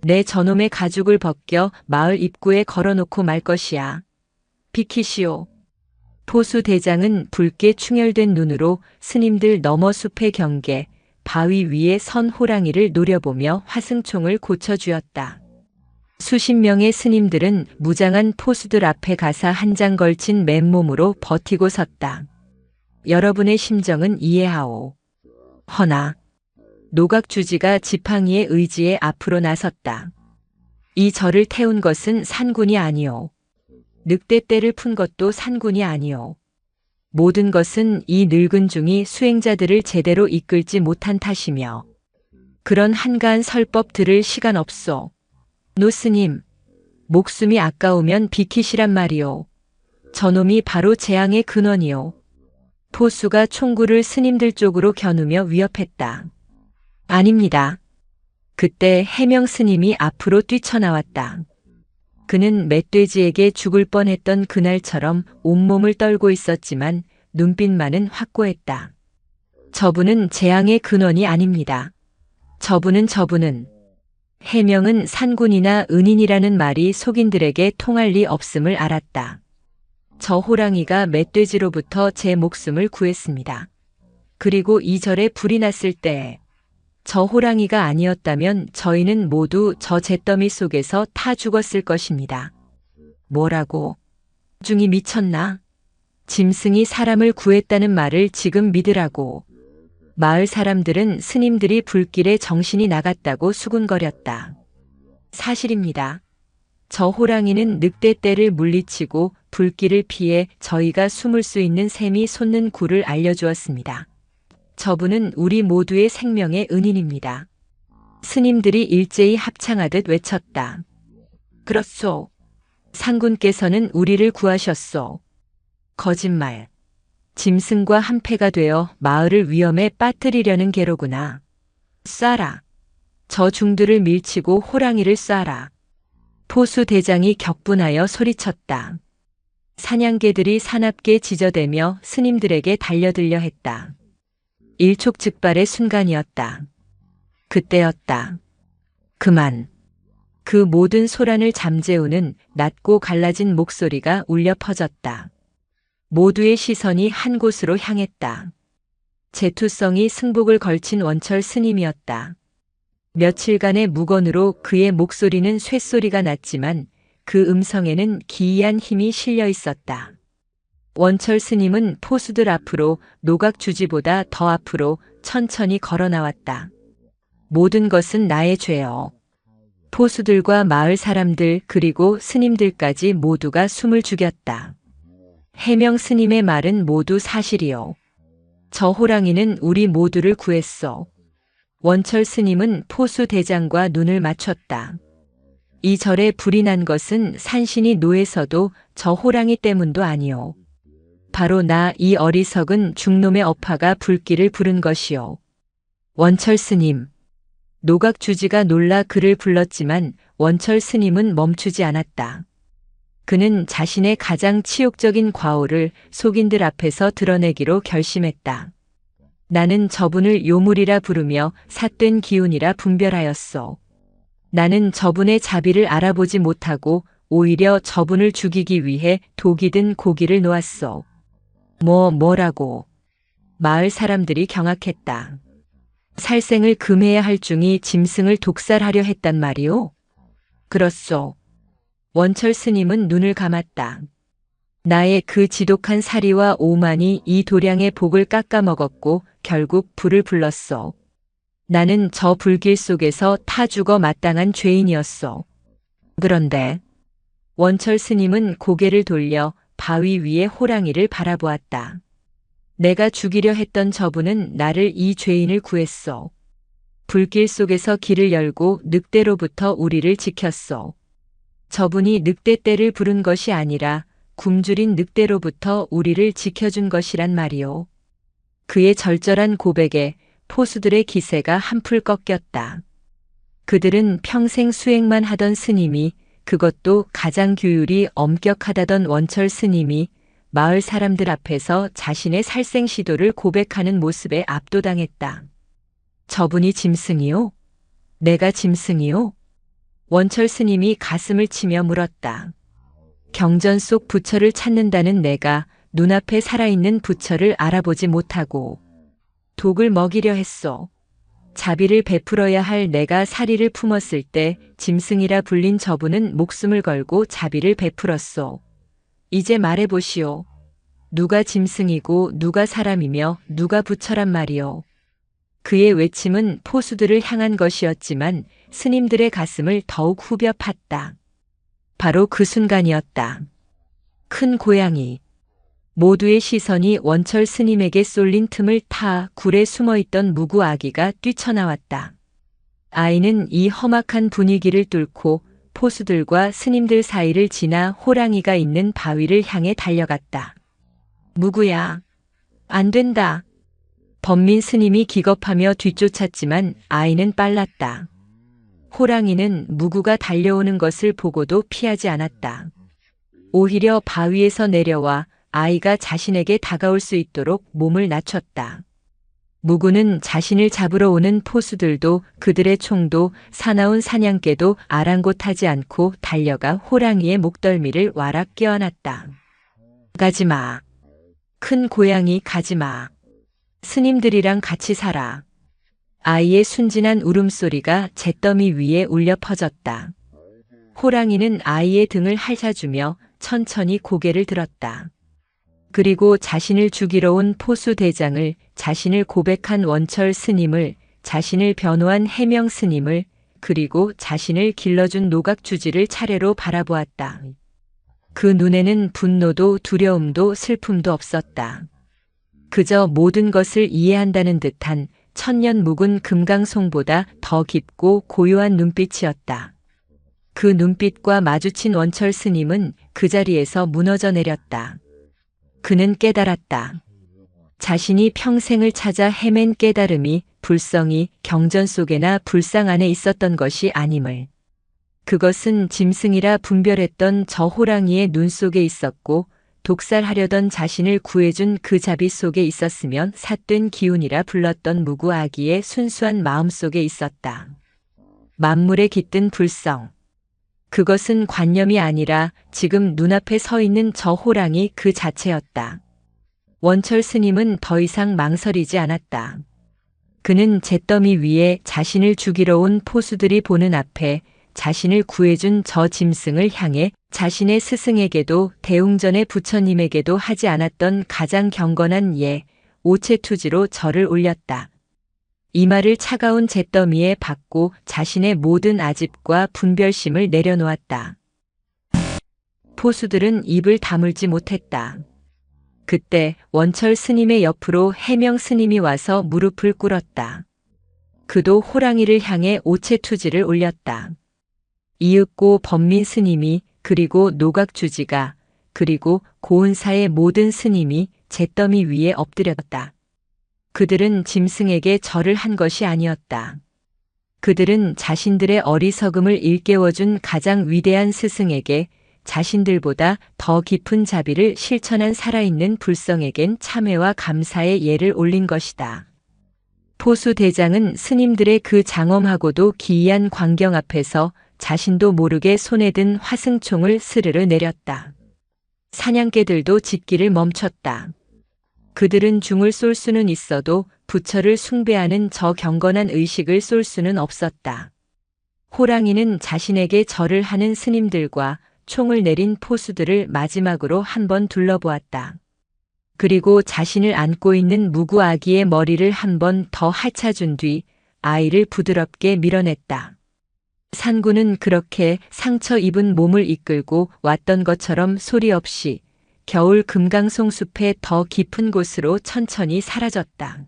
내 저놈의 가죽을 벗겨 마을 입구에 걸어놓고 말 것이야. 비키시오. 포수 대장은 붉게 충혈된 눈으로 스님들 너머 숲의 경계, 바위 위에 선 호랑이를 노려보며 화승총을 고쳐주었다. 수십 명의 스님들은 무장한 포수들 앞에 가사 한 장 걸친 맨몸으로 버티고 섰다. 여러분의 심정은 이해하오. 허나 노각주지가 지팡이의 의지에 앞으로 나섰다. 이 저를 태운 것은 산군이 아니오. 늑대 떼를 푼 것도 산군이 아니오. 모든 것은 이 늙은 중이 수행자들을 제대로 이끌지 못한 탓이며 그런 한가한 설법 들을 시간 없소. 노스님, 목숨이 아까우면 비키시란 말이오. 저놈이 바로 재앙의 근원이오. 포수가 총구를 스님들 쪽으로 겨누며 위협했다. 아닙니다. 그때 해명 스님이 앞으로 뛰쳐나왔다. 그는 멧돼지에게 죽을 뻔했던 그날처럼 온몸을 떨고 있었지만 눈빛만은 확고했다. 저분은 재앙의 근원이 아닙니다. 저분은 해명은 산군이나 은인이라는 말이 속인들에게 통할 리 없음을 알았다. 저 호랑이가 멧돼지로부터 제 목숨을 구했습니다. 그리고 이 절에 불이 났을 때 저 호랑이가 아니었다면 저희는 모두 저 잿더미 속에서 타 죽었을 것입니다. 뭐라고? 중이 미쳤나? 짐승이 사람을 구했다는 말을 지금 믿으라고. 마을 사람들은 스님들이 불길에 정신이 나갔다고 수군거렸다. 사실입니다. 저 호랑이는 늑대 떼를 물리치고 불길을 피해 저희가 숨을 수 있는 샘이 솟는 굴을 알려주었습니다. 저분은 우리 모두의 생명의 은인입니다. 스님들이 일제히 합창하듯 외쳤다. 그렇소. 상군께서는 우리를 구하셨소. 거짓말. 짐승과 한패가 되어 마을을 위험에 빠뜨리려는 게로구나. 쏴라. 저 중들을 밀치고 호랑이를 쏴라. 포수 대장이 격분하여 소리쳤다. 사냥개들이 사납게 지저대며 스님들에게 달려들려 했다. 일촉즉발의 순간이었다. 그때였다. 그만. 그 모든 소란을 잠재우는 낮고 갈라진 목소리가 울려 퍼졌다. 모두의 시선이 한 곳으로 향했다. 제투성이 승복을 걸친 원철 스님이었다. 며칠간의 묵언으로 그의 목소리는 쇳소리가 났지만 그 음성에는 기이한 힘이 실려 있었다. 원철 스님은 포수들 앞으로 노각주지보다 더 앞으로 천천히 걸어 나왔다. 모든 것은 나의 죄여. 포수들과 마을 사람들 그리고 스님들까지 모두가 숨을 죽였다. 해명 스님의 말은 모두 사실이요. 저 호랑이는 우리 모두를 구했소. 원철 스님은 포수 대장과 눈을 맞췄다. 이 절에 불이 난 것은 산신이 노해서도 저 호랑이 때문도 아니오. 바로 나 이 어리석은 중놈의 업화가 불길을 부른 것이오. 원철 스님. 노각주지가 놀라 그를 불렀지만 원철 스님은 멈추지 않았다. 그는 자신의 가장 치욕적인 과오를 속인들 앞에서 드러내기로 결심했다. 나는 저분을 요물이라 부르며 삿된 기운이라 분별하였소. 나는 저분의 자비를 알아보지 못하고 오히려 저분을 죽이기 위해 독이 든 고기를 놓았소. 뭐라고? 마을 사람들이 경악했다. 살생을 금해야 할 중이 짐승을 독살하려 했단 말이오? 그렇소. 원철 스님은 눈을 감았다. 나의 그 지독한 사리와 오만이 이 도량의 복을 깎아먹었고 결국 불을 불렀소. 나는 저 불길 속에서 타 죽어 마땅한 죄인이었소. 그런데 원철 스님은 고개를 돌려 바위 위에 호랑이를 바라보았다. 내가 죽이려 했던 저분은 나를 이 죄인을 구했소. 불길 속에서 길을 열고 늑대로부터 우리를 지켰소. 저분이 늑대떼를 부른 것이 아니라 굶주린 늑대로부터 우리를 지켜준 것이란 말이오. 그의 절절한 고백에 포수들의 기세가 한풀 꺾였다. 그들은 평생 수행만 하던 스님이, 그것도 가장 규율이 엄격하다던 원철 스님이 마을 사람들 앞에서 자신의 살생 시도를 고백하는 모습에 압도당했다. 저분이 짐승이요? 내가 짐승이요? 원철 스님이 가슴을 치며 물었다. 경전 속 부처를 찾는다는 내가 눈앞에 살아있는 부처를 알아보지 못하고 독을 먹이려 했소. 자비를 베풀어야 할 내가 사리를 품었을 때 짐승이라 불린 저분은 목숨을 걸고 자비를 베풀었소. 이제 말해보시오. 누가 짐승이고 누가 사람이며 누가 부처란 말이오. 그의 외침은 포수들을 향한 것이었지만 스님들의 가슴을 더욱 후벼 팠다. 바로 그 순간이었다. 큰 고양이. 모두의 시선이 원철 스님에게 쏠린 틈을 타 굴에 숨어있던 무구 아기가 뛰쳐나왔다. 아이는 이 험악한 분위기를 뚫고 포수들과 스님들 사이를 지나 호랑이가 있는 바위를 향해 달려갔다. 무구야, 안 된다. 범민 스님이 기겁하며 뒤쫓았지만 아이는 빨랐다. 호랑이는 무구가 달려오는 것을 보고도 피하지 않았다. 오히려 바위에서 내려와 아이가 자신에게 다가올 수 있도록 몸을 낮췄다. 무구는 자신을 잡으러 오는 포수들도 그들의 총도 사나운 사냥개도 아랑곳하지 않고 달려가 호랑이의 목덜미를 와락 껴안았다. 가지마. 큰 고양이 가지마. 스님들이랑 같이 살아. 아이의 순진한 울음소리가 잿더미 위에 울려 퍼졌다. 호랑이는 아이의 등을 핥아주며 천천히 고개를 들었다. 그리고 자신을 죽이러 온 포수 대장을, 자신을 고백한 원철 스님을, 자신을 변호한 해명 스님을, 그리고 자신을 길러준 노각주지를 차례로 바라보았다. 그 눈에는 분노도 두려움도 슬픔도 없었다. 그저 모든 것을 이해한다는 듯한 천년 묵은 금강송보다 더 깊고 고요한 눈빛이었다. 그 눈빛과 마주친 원철 스님은 그 자리에서 무너져 내렸다. 그는 깨달았다. 자신이 평생을 찾아 헤맨 깨달음이 불성이 경전 속에나 불상 안에 있었던 것이 아님을. 그것은 짐승이라 분별했던 저 호랑이의 눈 속에 있었고 독살하려던 자신을 구해준 그 자비 속에 있었으면 삿된 기운이라 불렀던 무구 아기의 순수한 마음 속에 있었다. 만물에 깃든 불성. 그것은 관념이 아니라 지금 눈앞에 서 있는 저 호랑이 그 자체였다. 원철 스님은 더 이상 망설이지 않았다. 그는 잿더미 위에 자신을 죽이러 온 포수들이 보는 앞에 자신을 구해준 저 짐승을 향해 자신의 스승에게도 대웅전의 부처님에게도 하지 않았던 가장 경건한 예, 오체투지로 절을 올렸다. 이마를 차가운 잿더미에 박고 자신의 모든 아집과 분별심을 내려놓았다. 포수들은 입을 다물지 못했다. 그때 원철 스님의 옆으로 해명 스님이 와서 무릎을 꿇었다. 그도 호랑이를 향해 오체투지를 올렸다. 이윽고 범민 스님이, 그리고 노각주지가, 그리고 고은사의 모든 스님이 잿더미 위에 엎드렸다. 그들은 짐승에게 절을 한 것이 아니었다. 그들은 자신들의 어리석음을 일깨워준 가장 위대한 스승에게, 자신들보다 더 깊은 자비를 실천한 살아있는 불성에겐 참회와 감사의 예를 올린 것이다. 포수 대장은 스님들의 그 장엄하고도 기이한 광경 앞에서 자신도 모르게 손에 든 화승총을 스르르 내렸다. 사냥개들도 짖기를 멈췄다. 그들은 중을 쏠 수는 있어도 부처를 숭배하는 저 경건한 의식을 쏠 수는 없었다. 호랑이는 자신에게 절을 하는 스님들과 총을 내린 포수들을 마지막으로 한번 둘러보았다. 그리고 자신을 안고 있는 무구 아기의 머리를 한번 더 핥아준 뒤 아이를 부드럽게 밀어냈다. 산구는 그렇게 상처 입은 몸을 이끌고 왔던 것처럼 소리 없이 겨울 금강송 숲의 더 깊은 곳으로 천천히 사라졌다.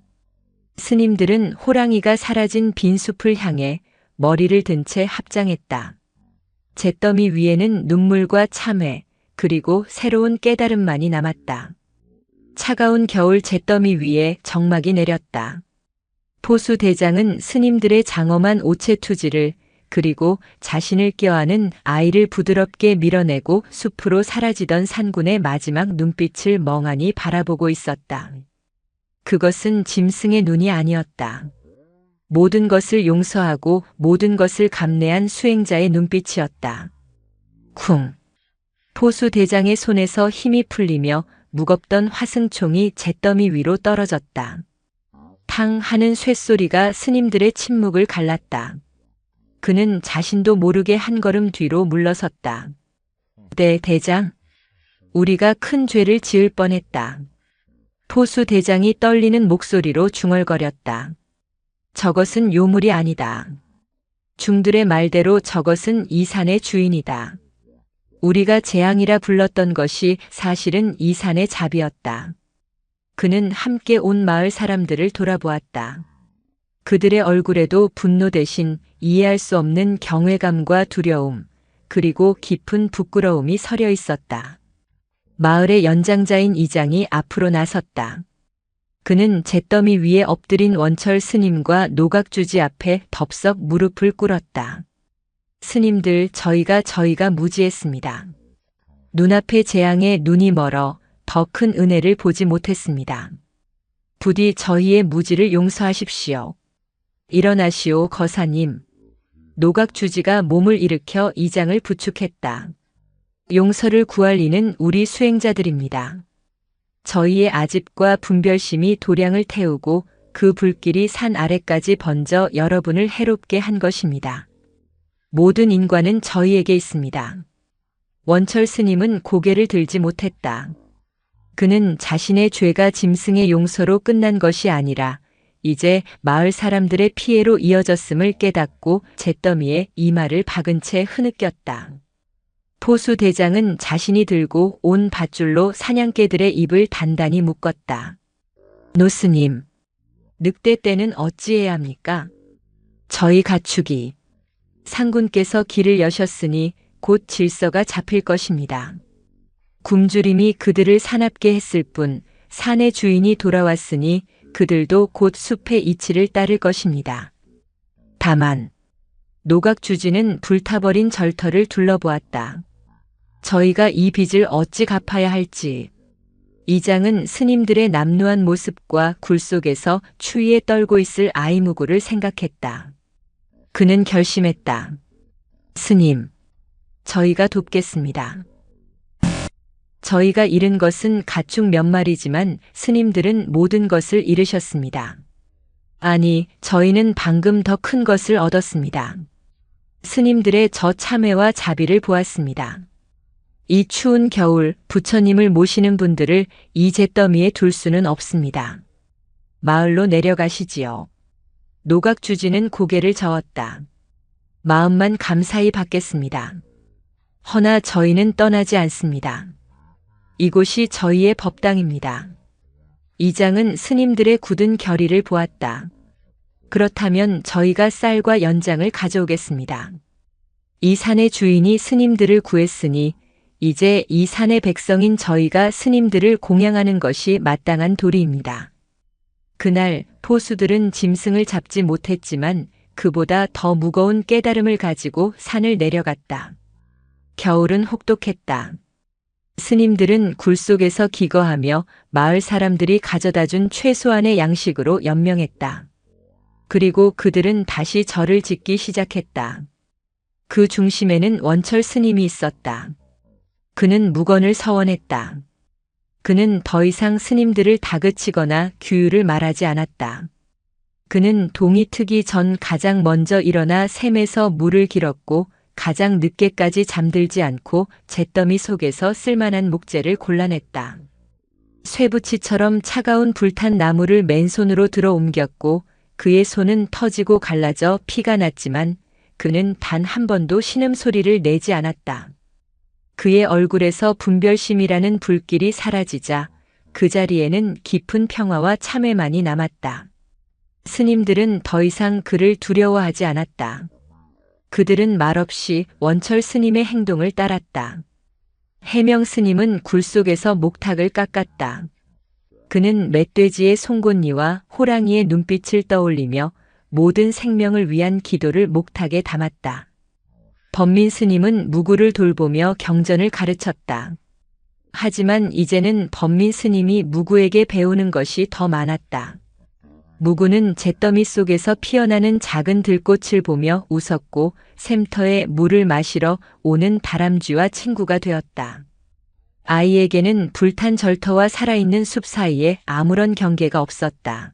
스님들은 호랑이가 사라진 빈 숲을 향해 머리를 든 채 합장했다. 잿더미 위에는 눈물과 참회, 그리고 새로운 깨달음만이 남았다. 차가운 겨울 잿더미 위에 정막이 내렸다. 포수 대장은 스님들의 장엄한 오체투지를 그리고 자신을 껴안은 아이를 부드럽게 밀어내고 숲으로 사라지던 산군의 마지막 눈빛을 멍하니 바라보고 있었다. 그것은 짐승의 눈이 아니었다. 모든 것을 용서하고 모든 것을 감내한 수행자의 눈빛이었다. 쿵! 포수 대장의 손에서 힘이 풀리며 무겁던 화승총이 잿더미 위로 떨어졌다. 탕 하는 쇳소리가 스님들의 침묵을 갈랐다. 그는 자신도 모르게 한 걸음 뒤로 물러섰다. 네, 대장. 우리가 큰 죄를 지을 뻔했다. 포수 대장이 떨리는 목소리로 중얼거렸다. 저것은 요물이 아니다. 중들의 말대로 저것은 이 산의 주인이다. 우리가 재앙이라 불렀던 것이 사실은 이 산의 자비였다. 그는 함께 온 마을 사람들을 돌아보았다. 그들의 얼굴에도 분노 대신 이해할 수 없는 경외감과 두려움, 그리고 깊은 부끄러움이 서려 있었다. 마을의 연장자인 이장이 앞으로 나섰다. 그는 잿더미 위에 엎드린 원철 스님과 노각주지 앞에 덥석 무릎을 꿇었다. 스님들, 저희가 무지했습니다. 눈앞의 재앙에 눈이 멀어 더 큰 은혜를 보지 못했습니다. 부디 저희의 무지를 용서하십시오. 일어나시오, 거사님. 노각주지가 몸을 일으켜 이장을 부축했다. 용서를 구할 이는 우리 수행자들입니다. 저희의 아집과 분별심이 도량을 태우고 그 불길이 산 아래까지 번져 여러분을 해롭게 한 것입니다. 모든 인과는 저희에게 있습니다. 원철 스님은 고개를 들지 못했다. 그는 자신의 죄가 짐승의 용서로 끝난 것이 아니라 이제 마을 사람들의 피해로 이어졌음을 깨닫고 잿더미에 이마를 박은 채 흐느꼈다. 포수 대장은 자신이 들고 온 밧줄로 사냥개들의 입을 단단히 묶었다. 노스님, 늑대 떼는 어찌해야 합니까? 저희 가축이. 상군께서 길을 여셨으니 곧 질서가 잡힐 것입니다. 굶주림이 그들을 사납게 했을 뿐 산의 주인이 돌아왔으니 그들도 곧 숲의 이치를 따를 것입니다. 다만 노각주지는 불타버린 절터를 둘러보았다. 저희가 이 빚을 어찌 갚아야 할지. 이장은 스님들의 남루한 모습과 굴 속에서 추위에 떨고 있을 아이무구를 생각했다. 그는 결심했다. 스님, 저희가 돕겠습니다. 저희가 잃은 것은 가축 몇 마리지만 스님들은 모든 것을 잃으셨습니다. 아니, 저희는 방금 더 큰 것을 얻었습니다. 스님들의 저 참회와 자비를 보았습니다. 이 추운 겨울 부처님을 모시는 분들을 이 잿더미에 둘 수는 없습니다. 마을로 내려가시지요. 노각주지는 고개를 저었다. 마음만 감사히 받겠습니다. 허나 저희는 떠나지 않습니다. 이곳이 저희의 법당입니다. 이장은 스님들의 굳은 결의를 보았다. 그렇다면 저희가 쌀과 연장을 가져오겠습니다. 이 산의 주인이 스님들을 구했으니 이제 이 산의 백성인 저희가 스님들을 공양하는 것이 마땅한 도리입니다. 그날 포수들은 짐승을 잡지 못했지만 그보다 더 무거운 깨달음을 가지고 산을 내려갔다. 겨울은 혹독했다. 스님들은 굴 속에서 기거하며 마을 사람들이 가져다준 최소한의 양식으로 연명했다. 그리고 그들은 다시 절을 짓기 시작했다. 그 중심에는 원철 스님이 있었다. 그는 묵언을 서원했다. 그는 더 이상 스님들을 다그치거나 규율을 말하지 않았다. 그는 동이 트기 전 가장 먼저 일어나 샘에서 물을 길었고 가장 늦게까지 잠들지 않고 잿더미 속에서 쓸만한 목재를 골라냈다. 쇠붙이처럼 차가운 불탄 나무를 맨손으로 들어 옮겼고 그의 손은 터지고 갈라져 피가 났지만 그는 단 한 번도 신음소리를 내지 않았다. 그의 얼굴에서 분별심이라는 불길이 사라지자 그 자리에는 깊은 평화와 참회만이 남았다. 스님들은 더 이상 그를 두려워하지 않았다. 그들은 말없이 원철 스님의 행동을 따랐다. 해명 스님은 굴 속에서 목탁을 깎았다. 그는 멧돼지의 송곳니와 호랑이의 눈빛을 떠올리며 모든 생명을 위한 기도를 목탁에 담았다. 법민 스님은 무구를 돌보며 경전을 가르쳤다. 하지만 이제는 법민 스님이 무구에게 배우는 것이 더 많았다. 무구는 잿더미 속에서 피어나는 작은 들꽃을 보며 웃었고 샘터에 물을 마시러 오는 다람쥐와 친구가 되었다. 아이에게는 불탄 절터와 살아있는 숲 사이에 아무런 경계가 없었다.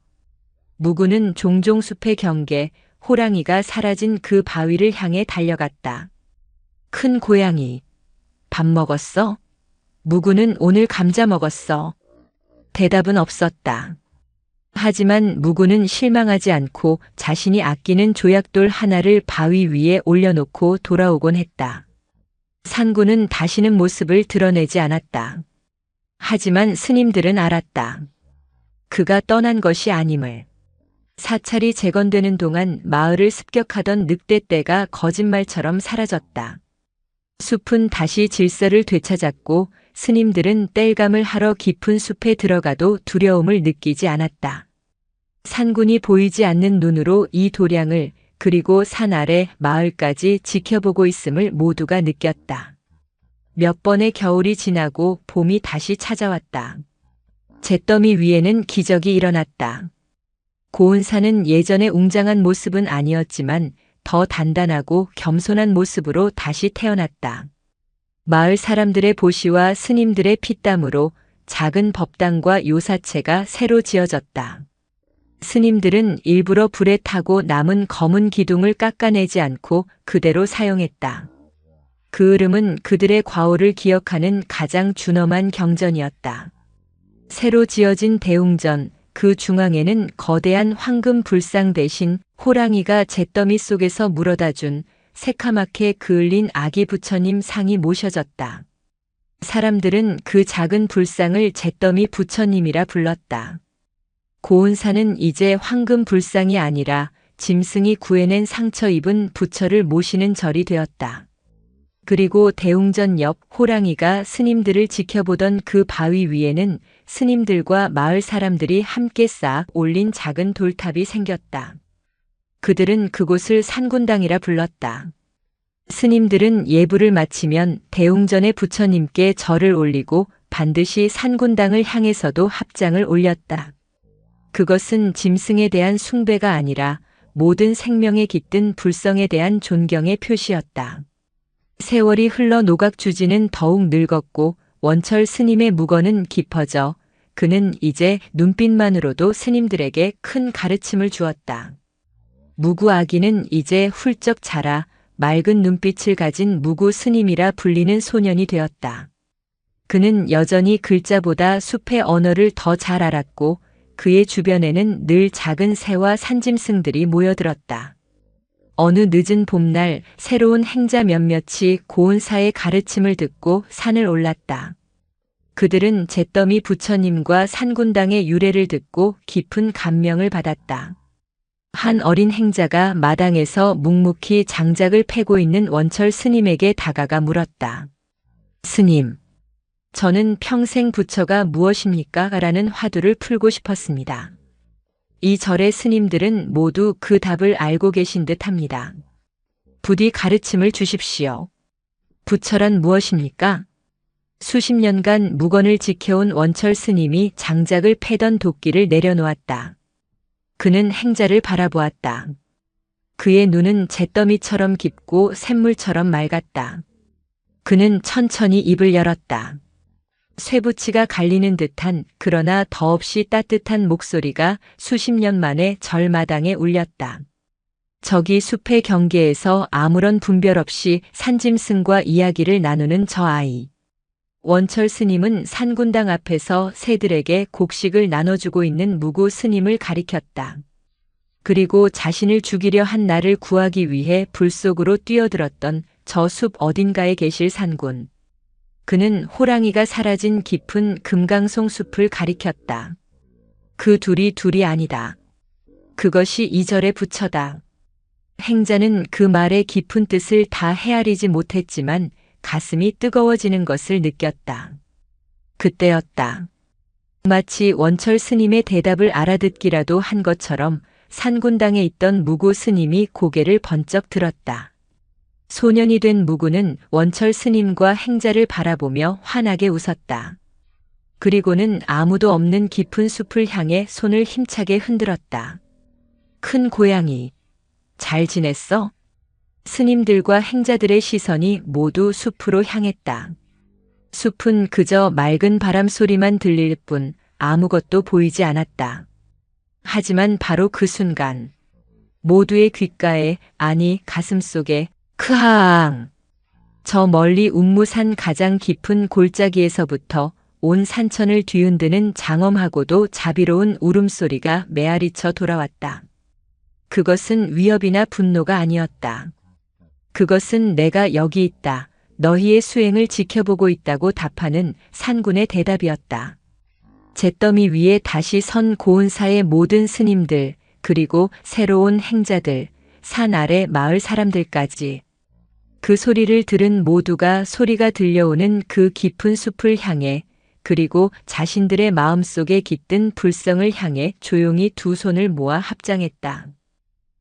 무구는 종종 숲의 경계, 호랑이가 사라진 그 바위를 향해 달려갔다. 큰 고양이, 밥 먹었어? 무구는 오늘 감자 먹었어. 대답은 없었다. 하지만 무구는 실망하지 않고 자신이 아끼는 조약돌 하나를 바위 위에 올려놓고 돌아오곤 했다. 산구는 다시는 모습을 드러내지 않았다. 하지만 스님들은 알았다. 그가 떠난 것이 아님을. 사찰이 재건되는 동안 마을을 습격하던 늑대떼가 거짓말처럼 사라졌다. 숲은 다시 질서를 되찾았고 스님들은 땔감을 하러 깊은 숲에 들어가도 두려움을 느끼지 않았다. 산군이 보이지 않는 눈으로 이 도량을 그리고 산 아래 마을까지 지켜보고 있음을 모두가 느꼈다. 몇 번의 겨울이 지나고 봄이 다시 찾아왔다. 잿더미 위에는 기적이 일어났다. 고은산은 예전의 웅장한 모습은 아니었지만 더 단단하고 겸손한 모습으로 다시 태어났다. 마을 사람들의 보시와 스님들의 피땀으로 작은 법당과 요사체가 새로 지어졌다. 스님들은 일부러 불에 타고 남은 검은 기둥을 깎아내지 않고 그대로 사용했다. 그 흐름은 그들의 과오를 기억하는 가장 준엄한 경전이었다. 새로 지어진 대웅전, 그 중앙에는 거대한 황금 불상 대신 호랑이가 잿더미 속에서 물어다 준 새카맣게 그을린 아기 부처님 상이 모셔졌다. 사람들은 그 작은 불상을 잿더미 부처님이라 불렀다. 고은산은 이제 황금 불상이 아니라 짐승이 구해낸 상처 입은 부처를 모시는 절이 되었다. 그리고 대웅전 옆 호랑이가 스님들을 지켜보던 그 바위 위에는 스님들과 마을 사람들이 함께 쌓아 올린 작은 돌탑이 생겼다. 그들은 그곳을 산군당이라 불렀다. 스님들은 예불을 마치면 대웅전의 부처님께 절을 올리고 반드시 산군당을 향해서도 합장을 올렸다. 그것은 짐승에 대한 숭배가 아니라 모든 생명에 깃든 불성에 대한 존경의 표시였다. 세월이 흘러 노각주지는 더욱 늙었고 원철 스님의 묵어는 깊어져 그는 이제 눈빛만으로도 스님들에게 큰 가르침을 주었다. 무구 아기는 이제 훌쩍 자라 맑은 눈빛을 가진 무구 스님이라 불리는 소년이 되었다. 그는 여전히 글자보다 숲의 언어를 더 잘 알았고 그의 주변에는 늘 작은 새와 산짐승들이 모여들었다. 어느 늦은 봄날 새로운 행자 몇몇이 고은사의 가르침을 듣고 산을 올랐다. 그들은 잿더미 부처님과 산군당의 유래를 듣고 깊은 감명을 받았다. 한 어린 행자가 마당에서 묵묵히 장작을 패고 있는 원철 스님에게 다가가 물었다. 스님, 저는 평생 부처가 무엇입니까? 라는 화두를 풀고 싶었습니다. 이 절의 스님들은 모두 그 답을 알고 계신 듯 합니다. 부디 가르침을 주십시오. 부처란 무엇입니까? 수십 년간 묵언을 지켜온 원철 스님이 장작을 패던 도끼를 내려놓았다. 그는 행자를 바라보았다. 그의 눈은 잿더미처럼 깊고 샘물처럼 맑았다. 그는 천천히 입을 열었다. 쇠붙이가 갈리는 듯한 그러나 더없이 따뜻한 목소리가 수십 년 만에 절마당에 울렸다. 저기 숲의 경계에서 아무런 분별 없이 산짐승과 이야기를 나누는 저 아이. 원철 스님은 산군당 앞에서 새들에게 곡식을 나눠주고 있는 무구 스님을 가리켰다. 그리고 자신을 죽이려 한 나를 구하기 위해 불 속으로 뛰어들었던 저 숲 어딘가에 계실 산군. 그는 호랑이가 사라진 깊은 금강송 숲을 가리켰다. 그 둘이 아니다. 그것이 이 절의 부처다. 행자는 그 말의 깊은 뜻을 다 헤아리지 못했지만 가슴이 뜨거워지는 것을 느꼈다. 그때였다. 마치 원철 스님의 대답을 알아듣기라도 한 것처럼 산군당에 있던 무구 스님이 고개를 번쩍 들었다. 소년이 된 무구는 원철 스님과 행자를 바라보며 환하게 웃었다. 그리고는 아무도 없는 깊은 숲을 향해 손을 힘차게 흔들었다. 큰 고양이, 잘 지냈어? 스님들과 행자들의 시선이 모두 숲으로 향했다. 숲은 그저 맑은 바람 소리만 들릴 뿐 아무것도 보이지 않았다. 하지만 바로 그 순간 모두의 귓가에, 아니 가슴속에 크하앙! 저 멀리 운무산 가장 깊은 골짜기에서부터 온 산천을 뒤흔드는 장엄하고도 자비로운 울음소리가 메아리쳐 돌아왔다. 그것은 위협이나 분노가 아니었다. 그것은 내가 여기 있다, 너희의 수행을 지켜보고 있다고 답하는 산군의 대답이었다. 잿더미 위에 다시 선 고은사의 모든 스님들, 그리고 새로운 행자들, 산 아래 마을 사람들까지. 그 소리를 들은 모두가 소리가 들려오는 그 깊은 숲을 향해, 그리고 자신들의 마음속에 깃든 불성을 향해 조용히 두 손을 모아 합장했다.